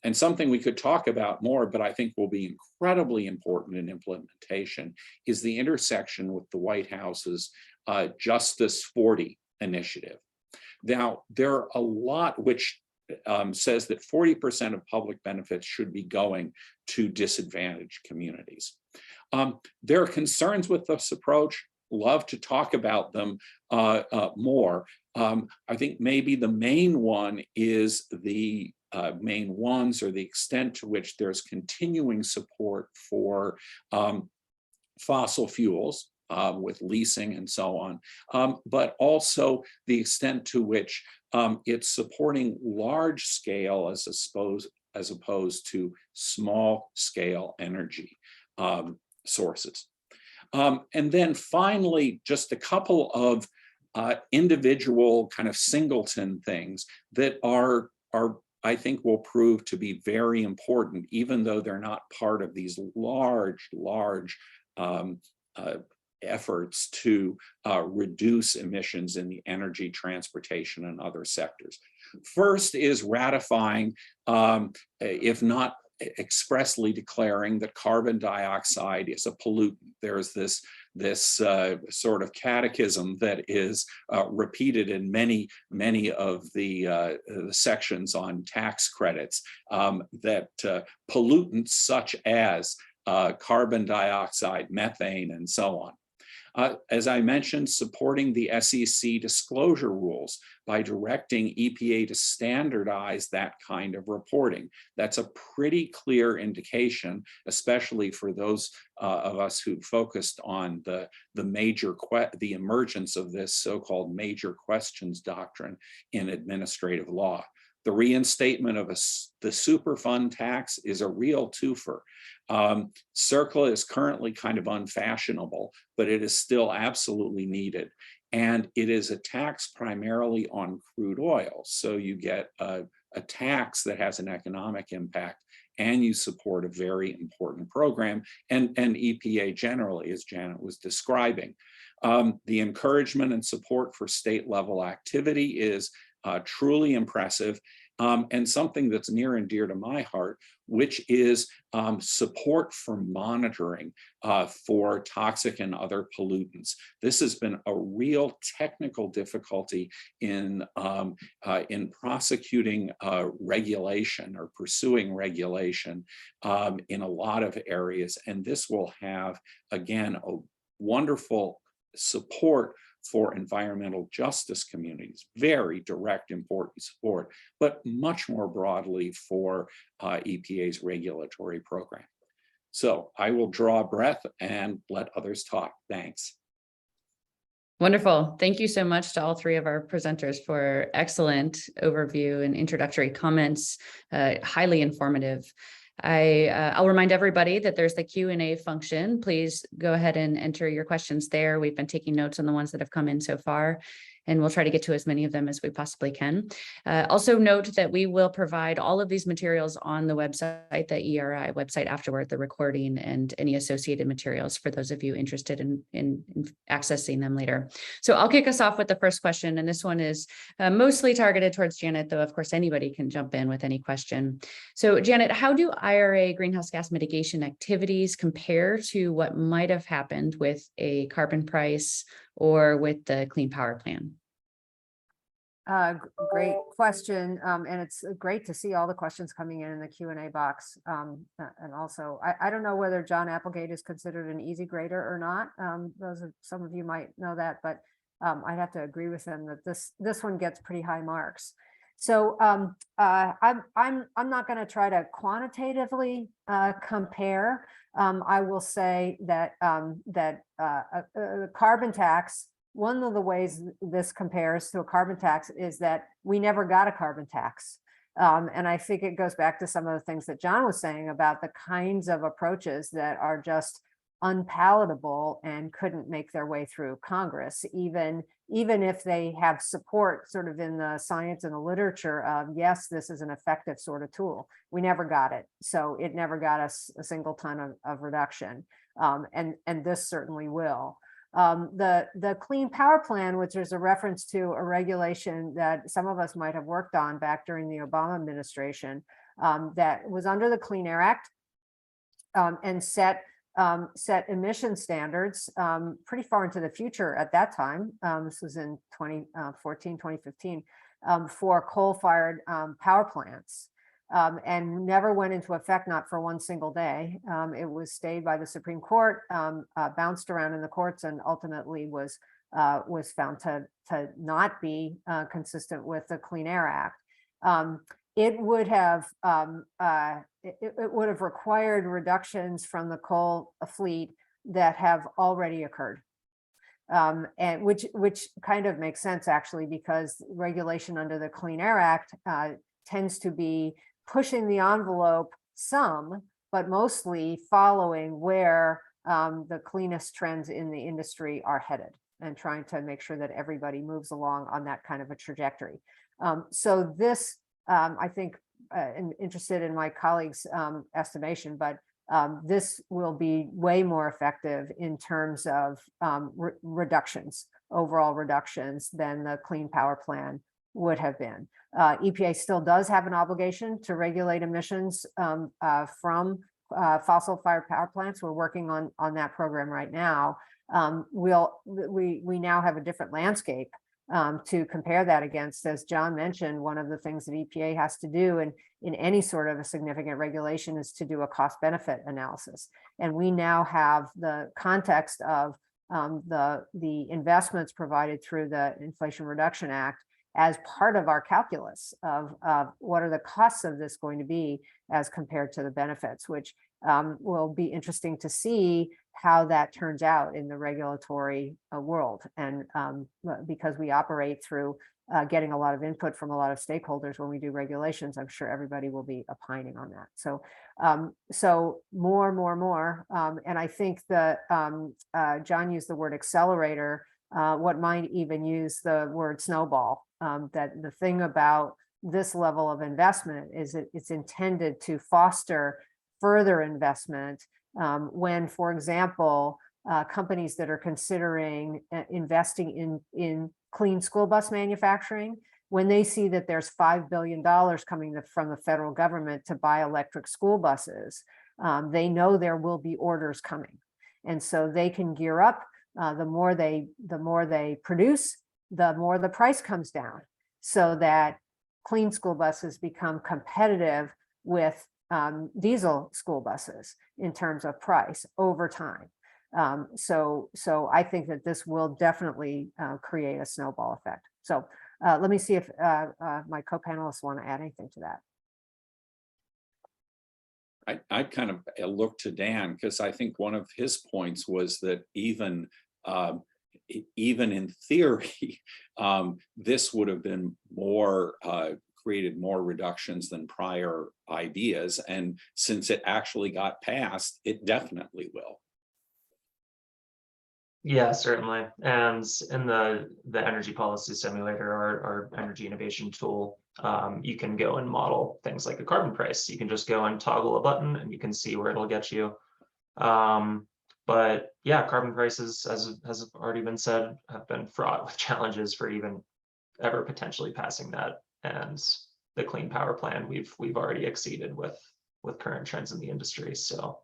And something we could talk about more, but I think will be incredibly important in implementation, is the intersection with the White House's Justice 40 initiative. Now, there are a lot which says that 40% of public benefits should be going to disadvantaged communities. There are concerns with this approach. Love to talk about them more. I think maybe the main one is the extent to which there's continuing support for fossil fuels with leasing and so on, but also the extent to which it's supporting large scale as opposed to small scale energy sources. And then finally, just a couple of individual kind of singleton things that are I think will prove to be very important, even though they're not part of these large efforts to reduce emissions in the energy, transportation, and other sectors. First is ratifying, if not expressly declaring, that carbon dioxide is a pollutant. There's this sort of catechism that is repeated in many of the sections on tax credits, that pollutants such as carbon dioxide, methane, and so on. As I mentioned, supporting the SEC disclosure rules by directing EPA to standardize that kind of reporting. That's a pretty clear indication, especially for those of us who focused on the emergence of this so-called major questions doctrine in administrative law. The reinstatement of the Superfund tax is a real twofer. CERCLA is currently kind of unfashionable, but it is still absolutely needed. And it is a tax primarily on crude oil. So you get a tax that has an economic impact, and you support a very important program, and EPA generally, as Janet was describing. The encouragement and support for state level activity is truly impressive, and something that's near and dear to my heart, which is support for monitoring for toxic and other pollutants. This has been a real technical difficulty in prosecuting regulation or pursuing regulation in a lot of areas, and this will have, again, a wonderful support for environmental justice communities, very direct, important support, but much more broadly for EPA's regulatory program. So I will draw a breath and let others talk. Thanks. Wonderful. Thank you so much to all three of our presenters for excellent overview and introductory comments, highly informative. I'll remind everybody that there's the Q&A function. Please go ahead and enter your questions there. We've been taking notes on the ones that have come in so far, and we'll try to get to as many of them as we possibly can. Also note that we will provide all of these materials on the website, the ERI website afterward, the recording and any associated materials for those of you interested in accessing them later. So I'll kick us off with the first question, and this one is mostly targeted towards Janet, though of course anybody can jump in with any question. So Janet, how do IRA greenhouse gas mitigation activities compare to what might have happened with a carbon price or with the Clean Power Plan? Great question, and it's great to see all the questions coming in the Q&A box. And also, I don't know whether John Applegate is considered an easy grader or not. Some of you might know that, but I'd have to agree with him that this one gets pretty high marks. So I'm not going to try to quantitatively compare. I will say that the carbon tax, one of the ways this compares to a carbon tax is that we never got a carbon tax. And I think it goes back to some of the things that John was saying about the kinds of approaches that are just unpalatable and couldn't make their way through Congress, even if they have support sort of in the science and the literature of, yes, this is an effective sort of tool. We never got it. So it never got us a single ton of reduction. And this certainly will. The Clean Power Plan, which is a reference to a regulation that some of us might have worked on back during the Obama administration, that was under the Clean Air Act, and set emission standards pretty far into the future at that time. This was in 2014, 2015, for coal-fired power plants. And never went into effect, not for one single day. It was stayed by the Supreme Court, bounced around in the courts, and ultimately was found to not be consistent with the Clean Air Act. It would have required reductions from the coal fleet that have already occurred. And which kind of makes sense actually, because regulation under the Clean Air Act tends to be pushing the envelope some, but mostly following where the cleanest trends in the industry are headed, and trying to make sure that everybody moves along on that kind of a trajectory. So this, I think, I'm interested in my colleagues' estimation, but this will be way more effective in terms of reductions, overall reductions, than the Clean Power Plan would have been. EPA still does have an obligation to regulate emissions from fossil-fired power plants. We're working on that program right now. We now have a different landscape to compare that against. As John mentioned, one of the things that EPA has to do in any sort of a significant regulation is to do a cost-benefit analysis. And we now have the context of the investments provided through the Inflation Reduction Act as part of our calculus of what are the costs of this going to be as compared to the benefits, which will be interesting to see how that turns out in the regulatory world. And because we operate through getting a lot of input from a lot of stakeholders when we do regulations, I'm sure everybody will be opining on that. So so more. And I think that John used the word accelerator. What might even use the word snowball. That the thing about this level of investment is it's intended to foster further investment when, for example, companies that are considering investing in clean school bus manufacturing, when they see that there's $5 billion coming from the federal government to buy electric school buses, they know there will be orders coming. And so they can gear up. The more they produce, the more the price comes down, so that clean school buses become competitive with diesel school buses in terms of price over time. So I think that this will definitely create a snowball effect. So let me see if my co-panelists want to add anything to that. I kind of look to Dan, because I think one of his points was that even in theory, this would have been more created more reductions than prior ideas. And since it actually got passed, it definitely will. Yeah, certainly. And in the energy policy simulator, our energy innovation tool, you can go and model things like a carbon price. You can just go and toggle a button and you can see where it'll get you. But yeah, carbon prices, as has already been said, have been fraught with challenges for even ever potentially passing that. And the Clean Power Plan we've already exceeded with current trends in the industry. So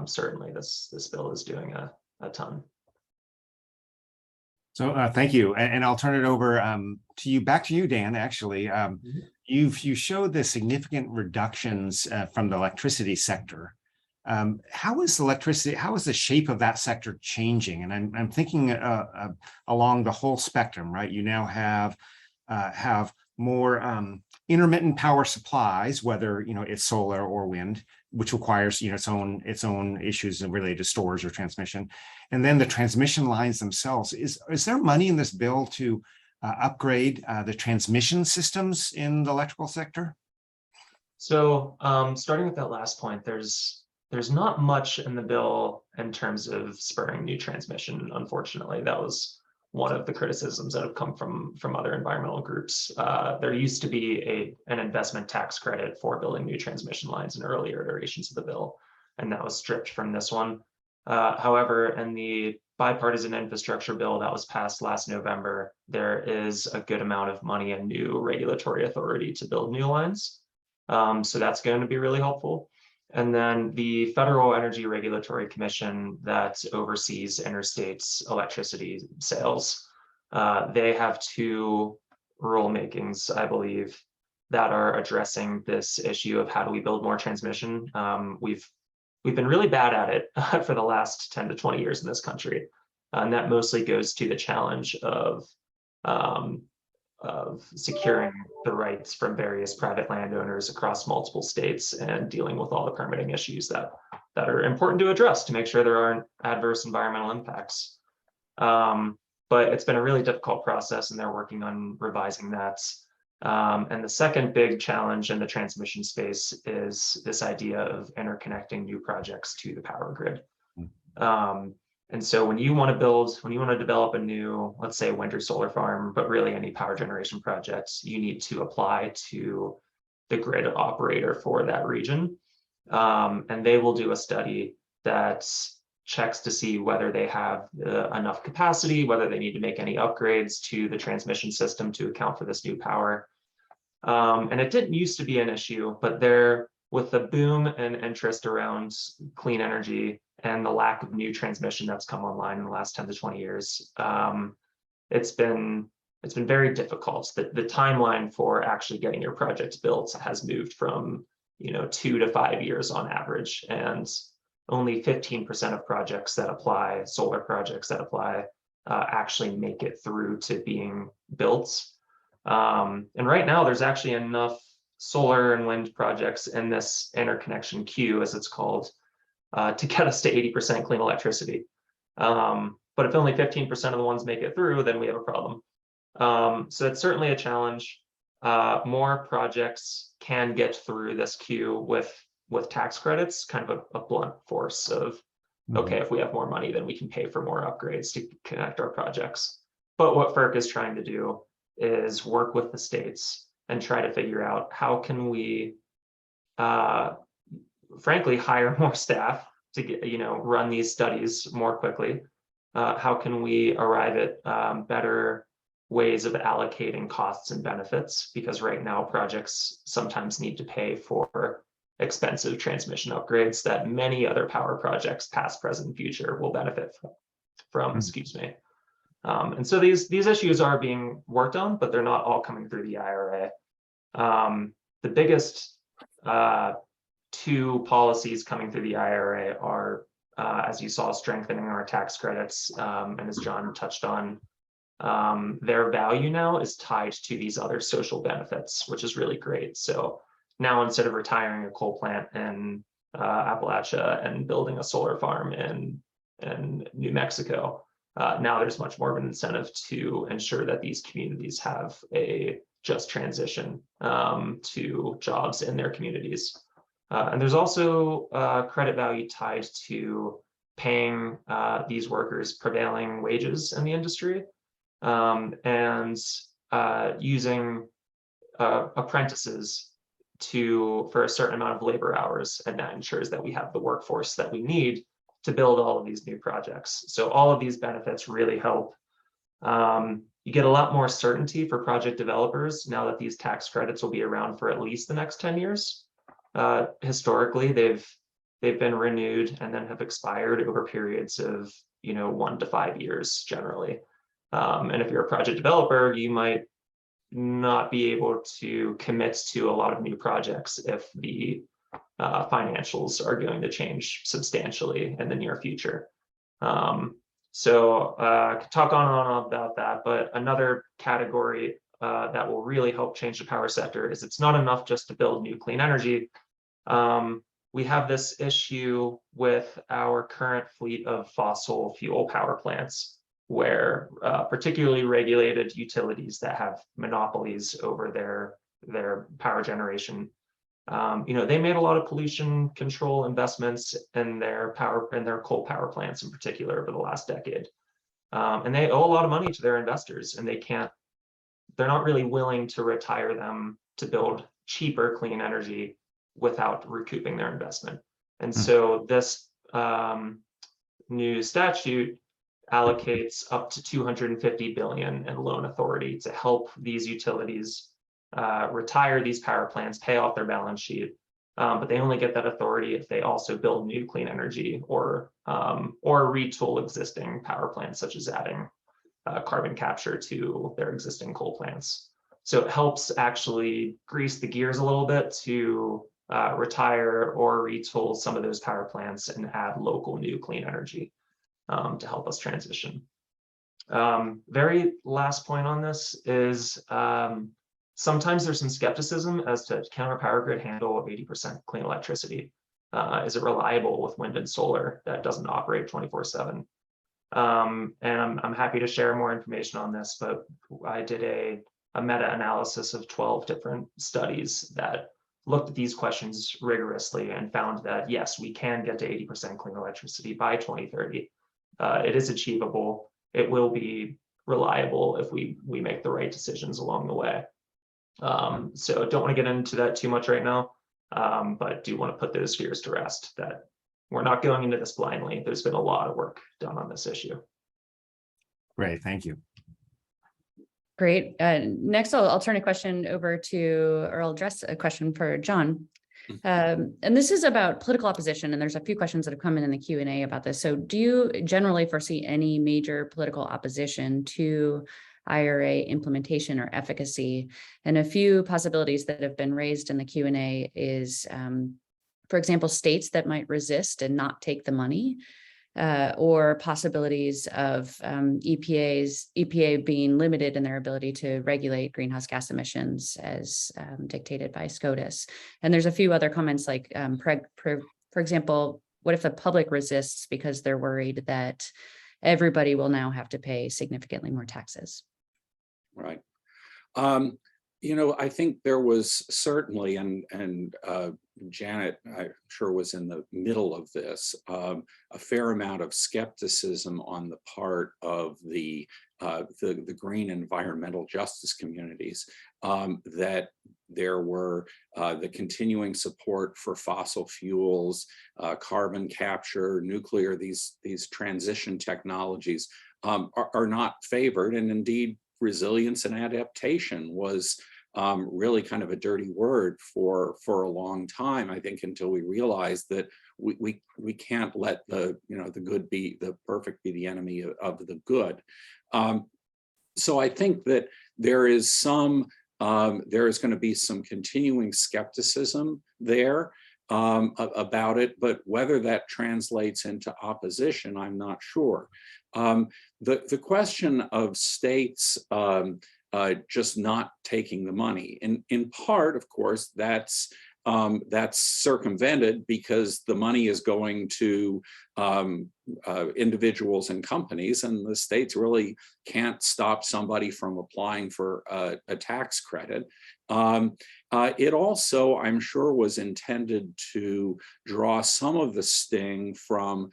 certainly this bill is doing a ton. So thank you, and I'll turn it over to you, back to you, Dan. Actually, you showed the significant reductions from the electricity sector. How is the shape of that sector changing? And I'm thinking along the whole spectrum, right? You now have more intermittent power supplies, whether it's solar or wind, which requires its own issues related to storage or transmission, and then the transmission lines themselves. Is there money in this bill to upgrade the transmission systems in the electrical sector? So starting with that last point, there's not much in the bill in terms of spurring new transmission. Unfortunately, that was one of the criticisms that have come from other environmental groups. There used to be an investment tax credit for building new transmission lines in earlier iterations of the bill, and that was stripped from this one. However, in the bipartisan infrastructure bill that was passed last November, there is a good amount of money and new regulatory authority to build new lines. So that's going to be really helpful. And then the Federal Energy Regulatory Commission that oversees interstate electricity sales, they have two rulemakings, I believe, that are addressing this issue of how do we build more transmission. We've been really bad at it for the last 10 to 20 years in this country. And that mostly goes to the challenge of securing the rights from various private landowners across multiple states and dealing with all the permitting issues that are important to address to make sure there aren't adverse environmental impacts. But it's been a really difficult process, and they're working on revising that. And the second big challenge in the transmission space is this idea of interconnecting new projects to the power grid. And so when you want to develop a new, let's say, winter solar farm, but really any power generation projects, you need to apply to the grid operator for that region. And they will do a study that checks to see whether they have enough capacity, whether they need to make any upgrades to the transmission system to account for this new power. And it didn't used to be an issue, but with the boom and interest around clean energy and the lack of new transmission that's come online in the last 10 to 20 years, it's been very difficult. The timeline for actually getting your project built has moved from 2 to 5 years on average, and only 15% of projects that apply, solar projects that apply, actually make it through to being built. And right now, there's actually enough solar and wind projects in this interconnection queue, as it's called, to get us to 80% clean electricity. But if only 15% of the ones make it through, then we have a problem. So it's certainly a challenge. More projects can get through this queue with tax credits, kind of a blunt force of, okay, if we have more money, then we can pay for more upgrades to connect our projects. But what FERC is trying to do is work with the states and try to figure out how can we, frankly, hire more staff to get, run these studies more quickly. How can we arrive at better ways of allocating costs and benefits? Because right now projects sometimes need to pay for expensive transmission upgrades that many other power projects, past, present, future, will benefit from. Excuse me. And so these issues are being worked on, but they're not all coming through the IRA. The biggest two policies coming through the IRA are, as you saw, strengthening our tax credits, and as John touched on, their value now is tied to these other social benefits, which is really great. So now, instead of retiring a coal plant in Appalachia and building a solar farm in New Mexico, now there's much more of an incentive to ensure that these communities have a just transition to jobs in their communities. And there's also credit value tied to paying these workers prevailing wages in the industry, and using apprentices for a certain amount of labor hours, and that ensures that we have the workforce that we need to build all of these new projects. So all of these benefits really help. You get a lot more certainty for project developers now that these tax credits will be around for at least the next 10 years. Historically, they've been renewed and then have expired over periods of 1 to 5 years generally. And if you're a project developer, you might not be able to commit to a lot of new projects if the financials are going to change substantially in the near future. So I could talk on and on about that, but another category that will really help change the power sector is it's not enough just to build new clean energy. We have this issue with our current fleet of fossil fuel power plants, where particularly regulated utilities that have monopolies over their power generation, they made a lot of pollution control investments in their coal power plants in particular over the last decade, and they owe a lot of money to their investors, and they're not really willing to retire them to build cheaper clean energy without recouping their investment. And so this new statute allocates up to $250 billion in loan authority to help these utilities retire these power plants, pay off their balance sheet, but they only get that authority if they also build new clean energy or retool existing power plants, such as adding carbon capture to their existing coal plants. So it helps actually grease the gears a little bit to retire or retool some of those power plants and add local new clean energy to help us transition. Very last point on this is sometimes there's some skepticism as to can our power grid handle 80% clean electricity? Is it reliable with wind and solar that doesn't operate 24/7? And I'm happy to share more information on this, but I did a meta-analysis of 12 different studies that looked at these questions rigorously and found that yes, we can get to 80% clean electricity by 2030. It is achievable. It will be reliable if we make the right decisions along the way. So don't want to get into that too much right now, but do want to put those fears to rest that we're not going into this blindly. There's been a lot of work done on this issue. Great, thank you. Great. Next, I'll turn a question over to, or I'll address a question for John. And this is about political opposition, and there's a few questions that have come in the Q&A about this. So do you generally foresee any major political opposition to IRA implementation or efficacy? And a few possibilities that have been raised in the Q&A is, for example, states that might resist and not take the money, or possibilities of EPA being limited in their ability to regulate greenhouse gas emissions as dictated by SCOTUS. And there's a few other comments like, for example, what if the public resists because they're worried that everybody will now have to pay significantly more taxes? Right. You know, I think there was certainly, and Janet, I'm sure, was in the middle of this, a fair amount of skepticism on the part of the green environmental justice communities, that there were the continuing support for fossil fuels, carbon capture, nuclear, these transition technologies are not favored, and indeed resilience and adaptation was really kind of a dirty word for a long time, I think, until we realized that we can't let the good be the perfect be the enemy of the good. So I think that there is going to be some continuing skepticism there about it, but whether that translates into opposition, I'm not sure. The question of states just not taking the money, in part, of course, that's circumvented because the money is going to individuals and companies, and the states really can't stop somebody from applying for a tax credit. It also, I'm sure, was intended to draw some of the sting from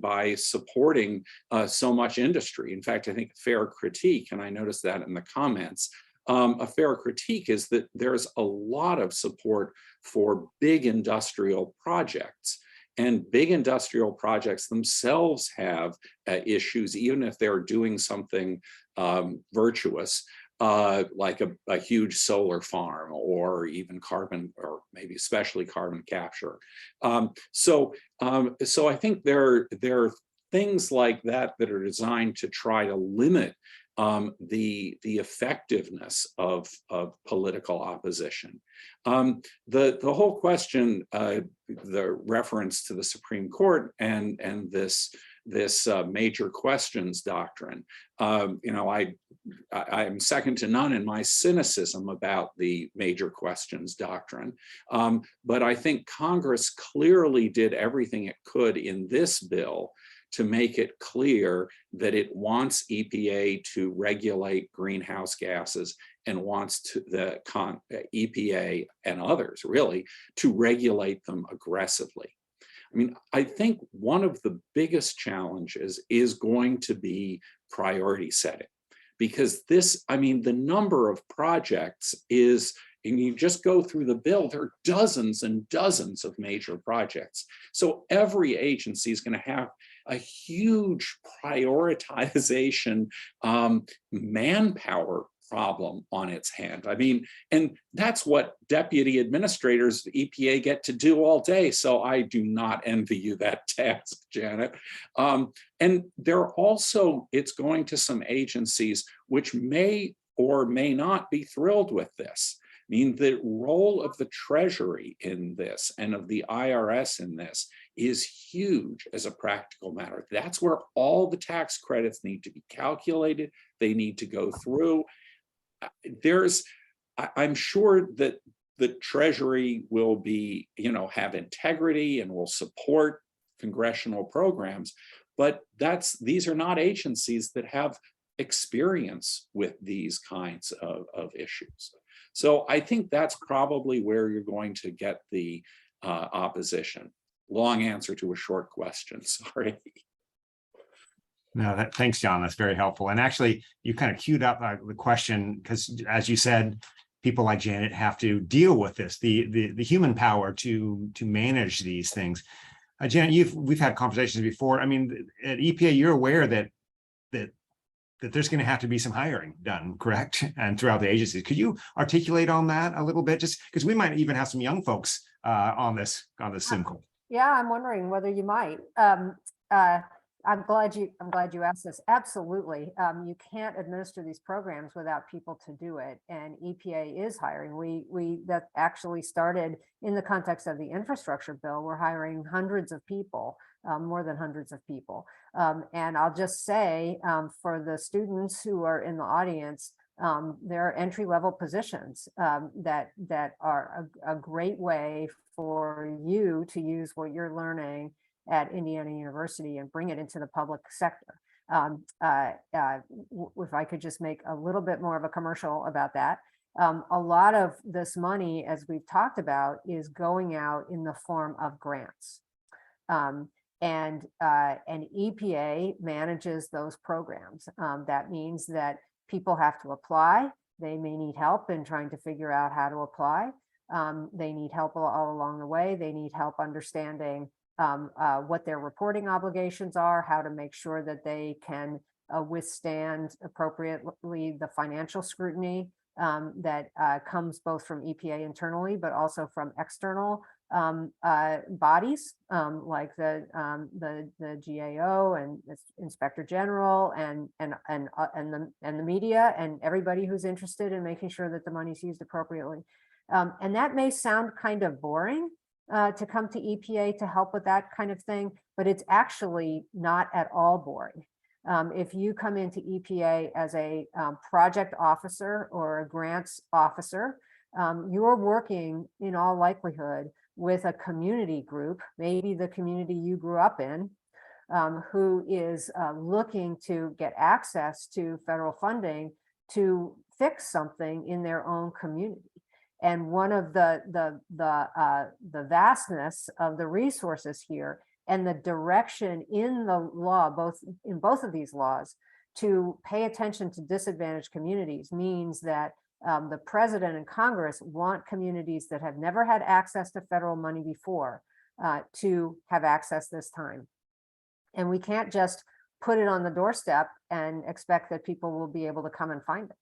by supporting so much industry. In fact, I think a fair critique, and I noticed that in the comments, a fair critique is that there's a lot of support for big industrial projects. And big industrial projects themselves have issues, even if they're doing something virtuous, like a huge solar farm or even carbon, or maybe especially carbon capture. So I think there are things like that that are designed to try to limit the effectiveness of political opposition. The whole question, the reference to the Supreme Court and this major questions doctrine, I'm second to none in my cynicism about the major questions doctrine, but I think Congress clearly did everything it could in this bill to make it clear that it wants EPA to regulate greenhouse gases and wants the EPA and others really to regulate them aggressively. I mean, I think one of the biggest challenges is going to be priority setting, because the number of projects is, and you just go through the bill, there are dozens and dozens of major projects. So every agency is going to have a huge prioritization manpower problem on its hand. I mean, and that's what deputy administrators of EPA get to do all day. So I do not envy you that task, Janet. And there also, it's going to some agencies which may or may not be thrilled with this. I mean, the role of the Treasury in this and of the IRS in this is huge as a practical matter. That's where all the tax credits need to be calculated. They need to go through. I'm sure that the Treasury will be, have integrity and will support congressional programs, but these are not agencies that have experience with these kinds of issues. So I think that's probably where you're going to get the opposition. Long answer to a short question, sorry. No, thanks, John. That's very helpful. And actually, you kind of queued up the question because, as you said, people like Janet have to deal with this, the human power to manage these things. Janet, we've had conversations before. I mean, at EPA, you're aware that there's going to have to be some hiring done, correct? And throughout the agencies, could you articulate on that a little bit? Just because we might even have some young folks on this Zoom call. Yeah, I'm wondering whether you might. I'm glad you asked this. Absolutely. You can't administer these programs without people to do it. And EPA is hiring. That actually started in the context of the infrastructure bill. We're hiring hundreds of people, more than hundreds of people. And I'll just say for the students who are in the audience, there are entry-level positions that are a great way for you to use what you're learning at Indiana University and bring it into the public sector. If I could just make a little bit more of a commercial about that. A lot of this money, as we've talked about, is going out in the form of grants. And EPA manages those programs. That means that people have to apply. They may need help in trying to figure out how to apply. They need help all along the way. They need help understanding what their reporting obligations are, how to make sure that they can withstand appropriately the financial scrutiny that comes both from EPA internally, but also from external bodies like the GAO and Inspector General and the media and everybody who's interested in making sure that the money's used appropriately. And that may sound kind of boring to come to EPA to help with that kind of thing, but it's actually not at all boring. If you come into EPA as a project officer or a grants officer, you're working in all likelihood with a community group, maybe the community you grew up in, who is looking to get access to federal funding to fix something in their own community. And one of the vastness of the resources here and the direction in the law, both of these laws, to pay attention to disadvantaged communities means that the president and Congress want communities that have never had access to federal money before to have access this time. And we can't just put it on the doorstep and expect that people will be able to come and find it.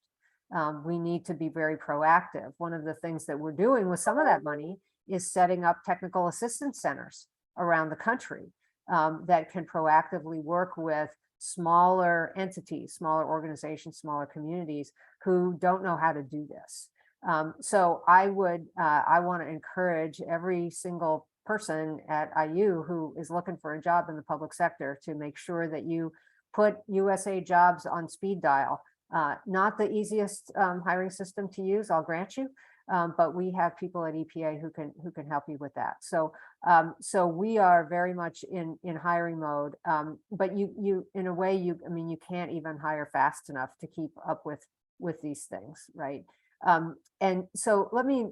We need to be very proactive. One of the things that we're doing with some of that money is setting up technical assistance centers around the country that can proactively work with smaller entities, smaller organizations, smaller communities who don't know how to do this. So I want to encourage every single person at IU who is looking for a job in the public sector to make sure that you put USA Jobs on speed dial. Not the easiest hiring system to use, I'll grant you, but we have people at EPA who can help you with that. So so we are very much in hiring mode, but you in a way you can't even hire fast enough to keep up with these things, right? And so let me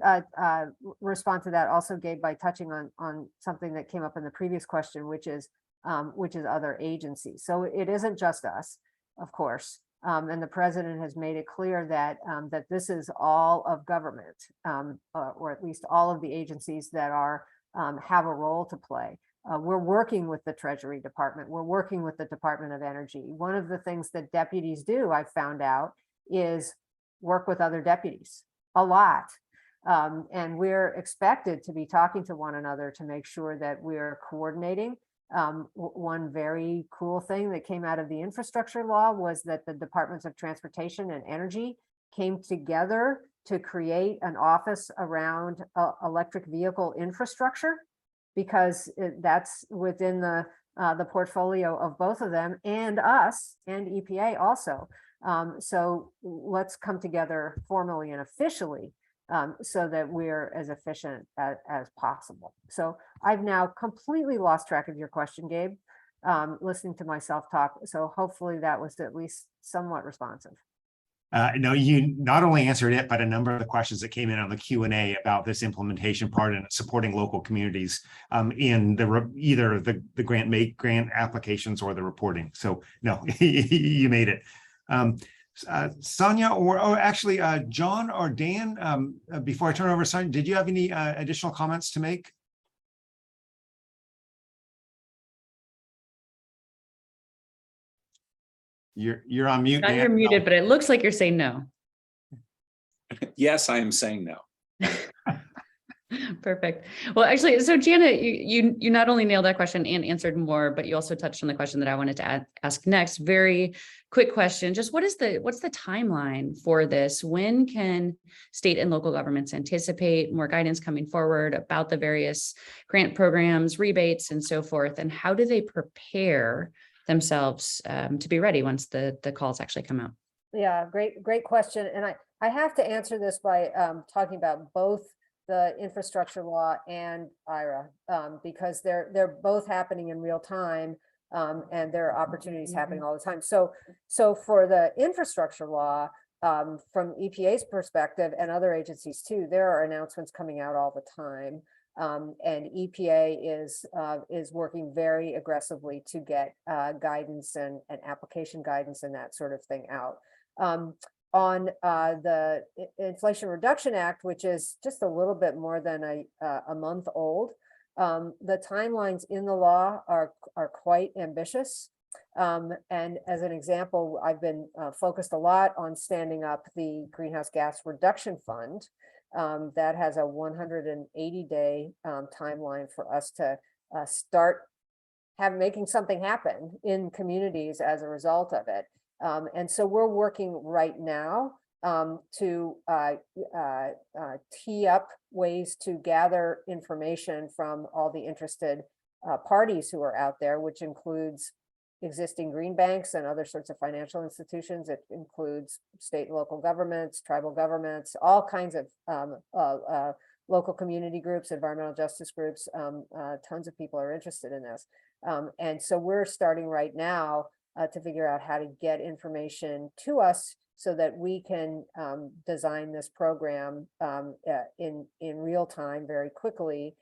respond to that also, Gabe, by touching on something that came up in the previous question, which is other agencies. So it isn't just us, of course. And the president has made it clear that that this is all of government, or at least all of the agencies that are have a role to play. We're working with the Treasury Department. We're working with the Department of Energy. One of the things that deputies do, I've found out, is work with other deputies a lot. And we're expected to be talking to one another to make sure that we're coordinating. One very cool thing that came out of the infrastructure law was that the Departments of Transportation and Energy came together to create an office around electric vehicle infrastructure. because that's within the portfolio of both of them and us and EPA also. So let's come together formally and officially so that we're as efficient as possible. So I've now completely lost track of your question, Gabe, listening to myself talk. So hopefully that was at least somewhat responsive. No, you not only answered it, but a number of the questions that came in on the Q&A about this implementation part and supporting local communities in either the grant applications or the reporting. So no, you made it. Sanya, or actually John or Dan, before I turn over to Sanya, did you have any additional comments to make? You're on mute. You're muted, but it looks like you're saying no. Yes, I am saying no. Perfect. Well, actually, so Janet, you not only nailed that question and answered more, but you also touched on the question that I wanted to ask next. Very quick question. Just what's the timeline for this? When can state and local governments anticipate more guidance coming forward about the various grant programs, rebates, and so forth? And how do they prepare themselves to be ready once the calls actually come out? Yeah, great question. And I have to answer this by talking about both the infrastructure law and IRA, because they're both happening in real time, and there are opportunities happening all the time. So for the infrastructure law, from EPA's perspective and other agencies too, there are announcements coming out all the time. And EPA is working very aggressively to get guidance and application guidance and that sort of thing out. On the Inflation Reduction Act, which is just a little bit more than a month old, the timelines in the law are quite ambitious. And as an example, I've been focused a lot on standing up the Greenhouse Gas Reduction Fund. That has a 180-day timeline for us to start making something happen in communities as a result of it. And so we're working right now to tee up ways to gather information from all the interested parties who are out there, which includes existing green banks and other sorts of financial institutions. It includes state and local governments, tribal governments, all kinds of local community groups, environmental justice groups. Tons of people are interested in this. And so we're starting right now to figure out how to get information to us so that we can design this program in real time very quickly,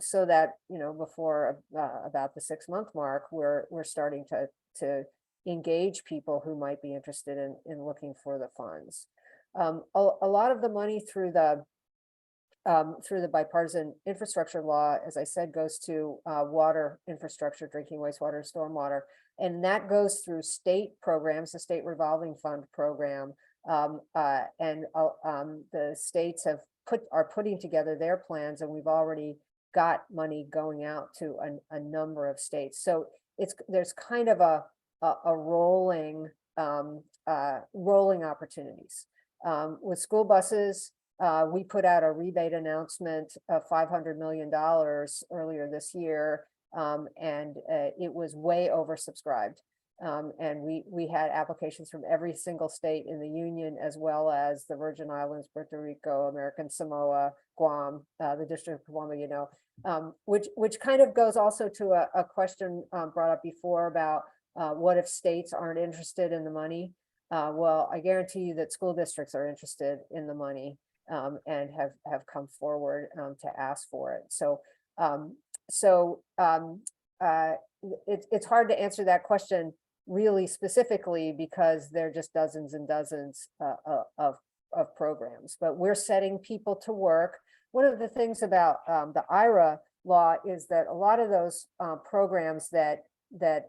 so that, you know, before about the 6-month mark, we're starting to engage people who might be interested in looking for the funds. A lot of the money through the bipartisan infrastructure law, as I said, goes to water infrastructure, drinking wastewater, stormwater, and that goes through state programs, the state revolving fund program, and the states are putting together their plans, and we've already got money going out to a number of states. So there's kind of a rolling opportunities with school buses. We put out a rebate announcement of $500 million earlier this year, and it was way oversubscribed. And we had applications from every single state in the union, as well as the Virgin Islands, Puerto Rico, American Samoa, Guam, the District of Columbia, you know, which kind of goes also to a question brought up before about what if states aren't interested in the money? Well, I guarantee you that school districts are interested in the money. And have come forward to ask for it. So it's hard to answer that question really specifically, because there are just dozens and dozens of programs, but we're setting people to work. One of the things about the IRA law is that a lot of those programs that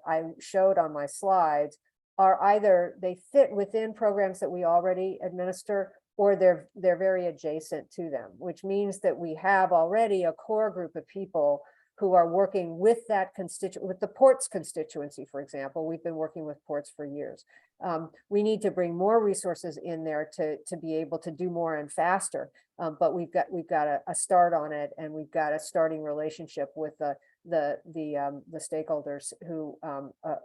I showed on my slides are either they fit within programs that we already administer, or they're very adjacent to them, which means that we have already a core group of people who are working with that with the ports constituency, for example. We've been working with ports for years. We need to bring more resources in there to be able to do more and faster. But we've got a start on it, and we've got a starting relationship with the stakeholders who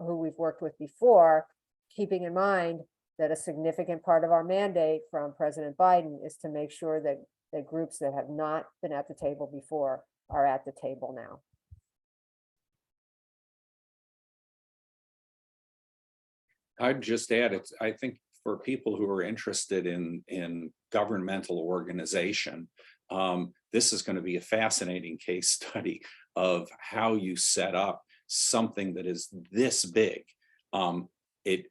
we've worked with before, keeping in mind that a significant part of our mandate from President Biden is to make sure that the groups that have not been at the table before are at the table now. I'd just add, I think for people who are interested in governmental organization, this is going to be a fascinating case study of how you set up something that is this big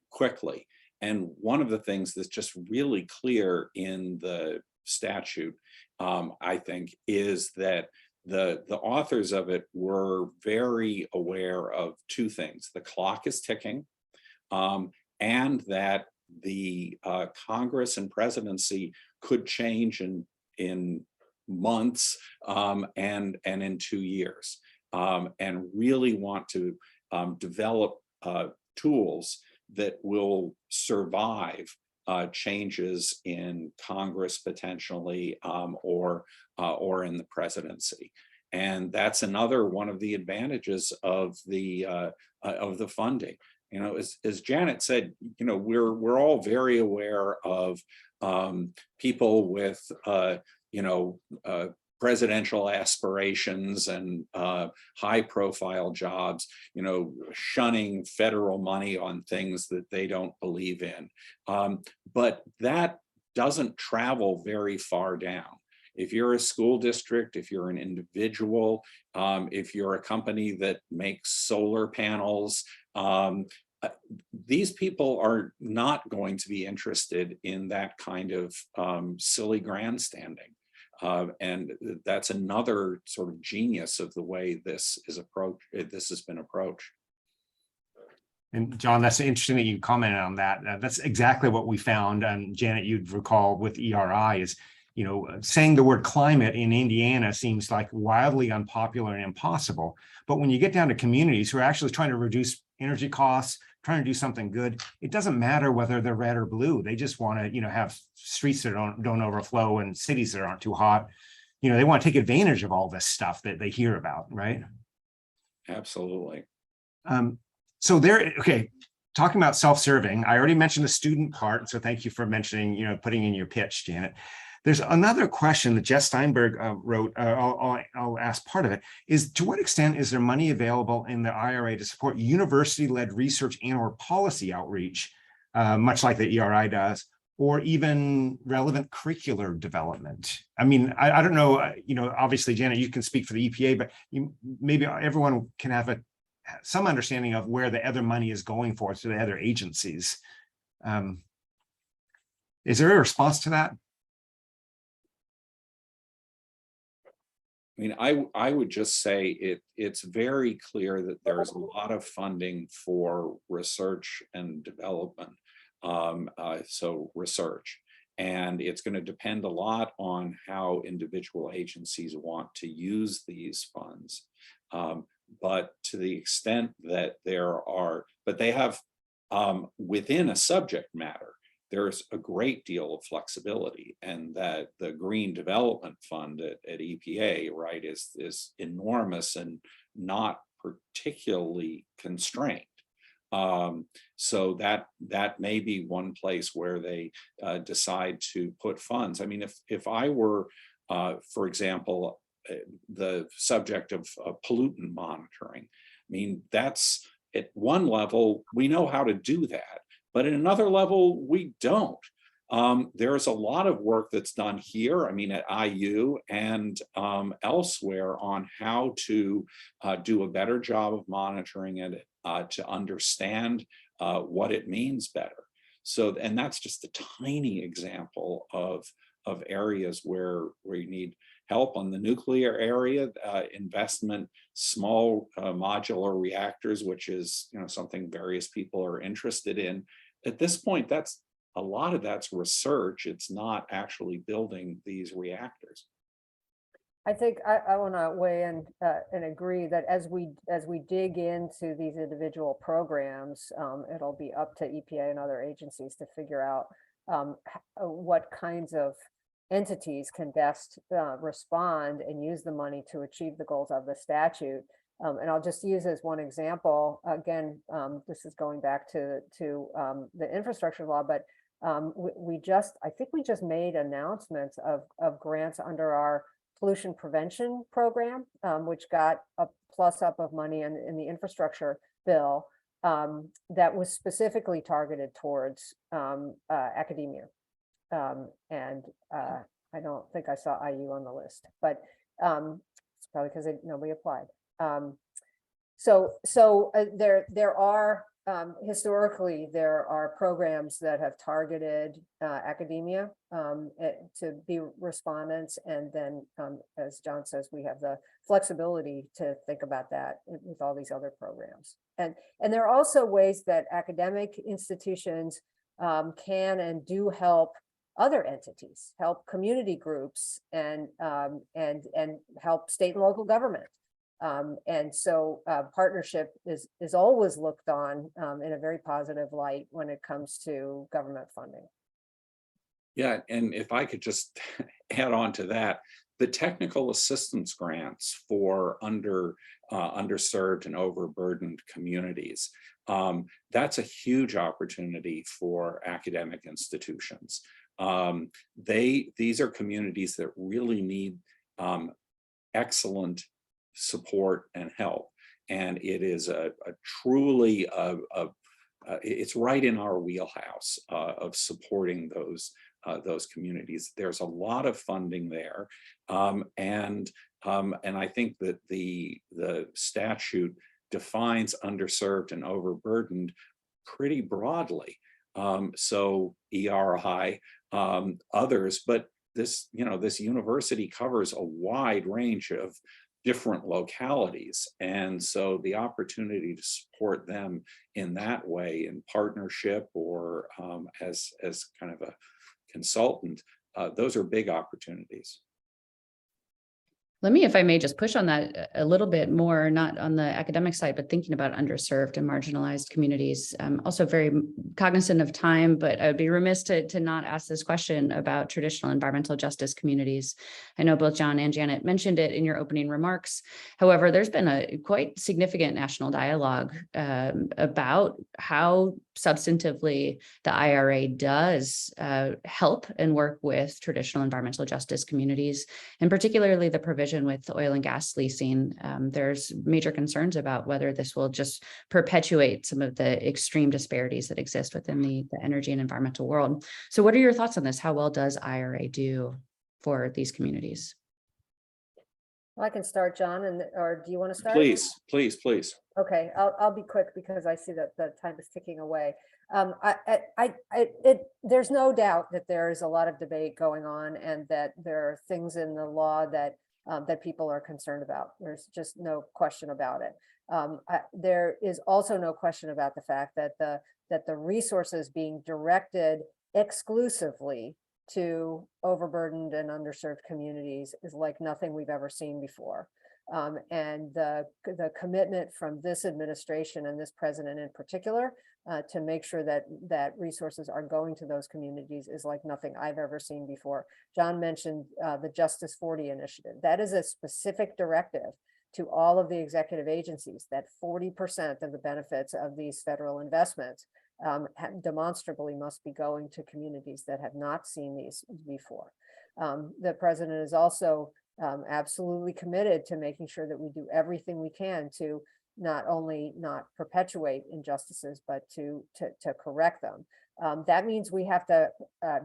quickly. And one of the things that's just really clear in the statute, I think, is that the authors of it were very aware of two things. The clock is ticking, and that the Congress and presidency could change in months and in 2 years, and really want to develop tools that will survive changes in Congress potentially, or in the presidency. And that's another one of the advantages of the funding. You know, as Janet said, you know, we're all very aware of people with presidential aspirations and high-profile jobs, you know, shunning federal money on things that they don't believe in. But that doesn't travel very far down. If you're a school district, if you're an individual, if you're a company that makes solar panels, these people are not going to be interested in that kind of silly grandstanding. And that's another sort of genius of the way this has been approached. And John, that's interesting that you commented on that. That's exactly what we found. Janet, you'd recall with ERI is, you know, saying the word climate in Indiana seems like wildly unpopular and impossible. But when you get down to communities who are actually trying to reduce energy costs, trying to do something good, it doesn't matter whether they're red or blue. They just want to, you know, have streets that don't overflow and cities that aren't too hot. You know, they want to take advantage of all this stuff that they hear about, right? Absolutely. So there, okay, talking about self-serving, I already mentioned the student part, so thank you for mentioning, you know, putting in your pitch, Janet. There's another question that Jess Steinberg wrote. I'll ask part of it, is to what extent is there money available in the IRA to support university-led research and or policy outreach, much like the ERI does, or even relevant curricular development? I mean, I don't know, you know, obviously, Janet, you can speak for the EPA, but maybe everyone can have some understanding of where the other money is going for to the other agencies. Is there a response to that? I mean, I would just say it's very clear that there's a lot of funding for research and development, so research. And it's going to depend a lot on how individual agencies want to use these funds. But to the extent that they have within a subject matter, there's a great deal of flexibility, and that the Green Development Fund at EPA, right, is enormous and not particularly constrained. So that may be one place where they decide to put funds. I mean, if I were, for example, the subject of pollutant monitoring, I mean, that's at one level, we know how to do that. But at another level, we don't. There's a lot of work that's done here, I mean, at IU and elsewhere on how to do a better job of monitoring it, to understand what it means better. So, and that's just a tiny example of areas where you need help. On the nuclear area, investment, small modular reactors, which is, you know, something various people are interested in. At this point, a lot of that's research. It's not actually building these reactors. I think I want to weigh in and agree that as we dig into these individual programs, it'll be up to EPA and other agencies to figure out what kinds of entities can best respond and use the money to achieve the goals of the statute. And I'll just use as one example, again, this is going back to the infrastructure law, but I think we just made announcements of grants under our pollution prevention program, which got a plus up of money in the infrastructure bill that was specifically targeted towards academia. And I don't think I saw IU on the list, but it's probably because nobody applied. So there are historically there are programs that have targeted academia to be respondents, and then as John says, we have the flexibility to think about that with all these other programs. And there are also ways that academic institutions can and do help other entities, help community groups, and help state and local government. And so partnership is always looked on in a very positive light when it comes to government funding. Yeah, and if I could just add on to that, the technical assistance grants for underserved and overburdened communities, that's a huge opportunity for academic institutions. These are communities that really need excellent support and help, and it is a truly it's right in our wheelhouse of supporting those communities. There's a lot of funding there, and I think that the statute defines underserved and overburdened pretty broadly. So ERI, others, but this university covers a wide range of different localities, and so the opportunity to support them in that way, in partnership or as kind of a consultant, those are big opportunities. Let me, if I may, just push on that a little bit more, not on the academic side, but thinking about underserved and marginalized communities. I'm also very cognizant of time, but I would be remiss to not ask this question about traditional environmental justice communities. I know both John and Janet mentioned it in your opening remarks. However, there's been a quite significant national dialogue about how substantively the IRA does help and work with traditional environmental justice communities, and particularly the provision with oil and gas leasing. There's major concerns about whether this will just perpetuate some of the extreme disparities that exist within the energy and environmental world. So what are your thoughts on this? How well does IRA do for these communities? Well, I can start, John, or do you want to start? Please. Okay, I'll be quick because I see that the time is ticking away. There's no doubt that there is a lot of debate going on, and that there are things in the law that people are concerned about. There's just no question about it. There is also no question about the fact that the resources being directed exclusively to overburdened and underserved communities is like nothing we've ever seen before. And the commitment from this administration and this president in particular to make sure that resources are going to those communities is like nothing I've ever seen before. John mentioned the Justice 40 initiative. That is a specific directive to all of the executive agencies that 40% of the benefits of these federal investments demonstrably must be going to communities that have not seen these before. The president is also absolutely committed to making sure that we do everything we can to not only not perpetuate injustices, but to correct them. That means we have to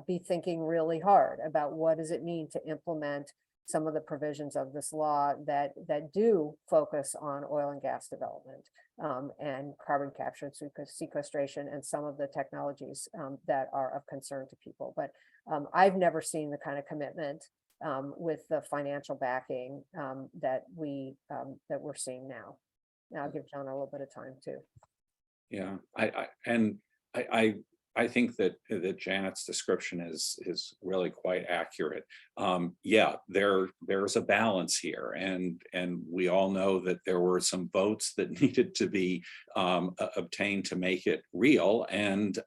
be thinking really hard about what does it mean to implement some of the provisions of this law that do focus on oil and gas development and carbon capture and sequestration and some of the technologies that are of concern to people. But I've never seen the kind of commitment with the financial backing that we're seeing now. Now I'll give John a little bit of time too. Yeah, I I think that Janet's description is really quite accurate. Yeah, there's a balance here, and we all know that there were some votes that needed to be obtained to make it real, and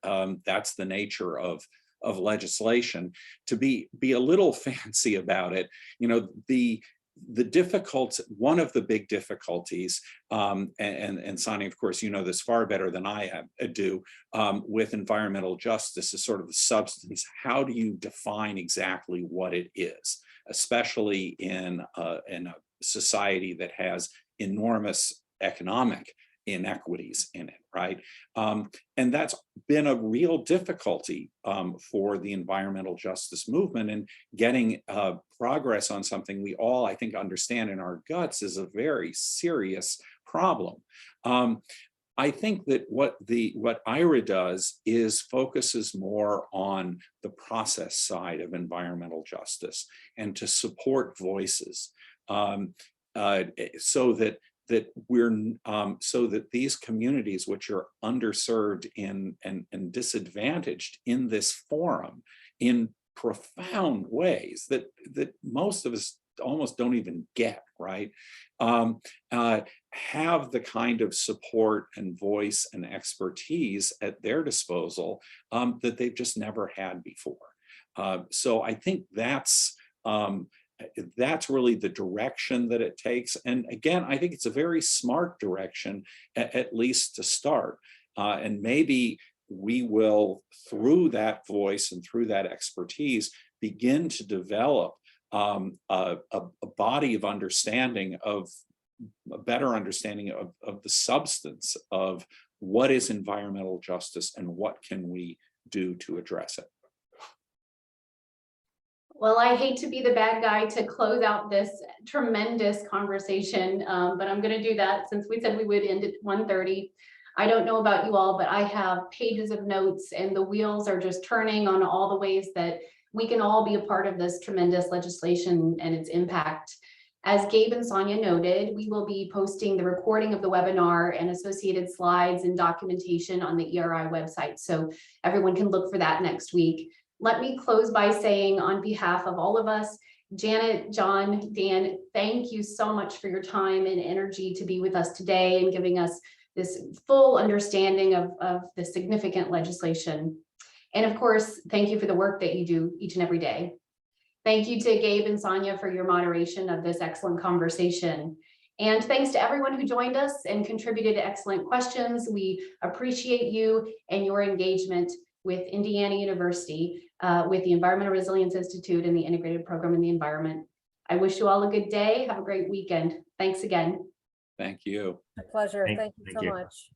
that's the nature of legislation. To be a little fancy about it, you know, one of the big difficulties, and Sanya, of course, you know this far better than I do, with environmental justice is sort of the substance. How do you define exactly what it is, especially in a society that has enormous economic inequities in it, right? And that's been a real difficulty for the environmental justice movement, and getting progress on something we all, I think, understand in our guts is a very serious problem. I think that what IRA does is focuses more on the process side of environmental justice and to support voices, so that these communities, which are underserved and disadvantaged in this forum in profound ways that most of us almost don't even get, right? Have the kind of support and voice and expertise at their disposal that they've just never had before. So I think that's really the direction that it takes. And again, I think it's a very smart direction, at least to start. And maybe we will, through that voice and through that expertise, begin to develop a body of understanding, of a better understanding of the substance of what is environmental justice and what can we do to address it. Well, I hate to be the bad guy to close out this tremendous conversation, but I'm going to do that since we said we would end at 1:30. I don't know about you all, but I have pages of notes and the wheels are just turning on all the ways that we can all be a part of this tremendous legislation and its impact. As Gabe and Sanya noted, we will be posting the recording of the webinar and associated slides and documentation on the ERI website, so everyone can look for that next week. Let me close by saying, on behalf of all of us, Janet, John, Dan, thank you so much for your time and energy to be with us today and giving us this full understanding of the significant legislation. And of course, thank you for the work that you do each and every day. Thank you to Gabe and Sanya for your moderation of this excellent conversation. And thanks to everyone who joined us and contributed excellent questions. We appreciate you and your engagement with Indiana University, with the Environmental Resilience Institute and the Integrated Program in the Environment. I wish you all a good day. Have a great weekend. Thanks again. Thank you. My pleasure. Thank you so much.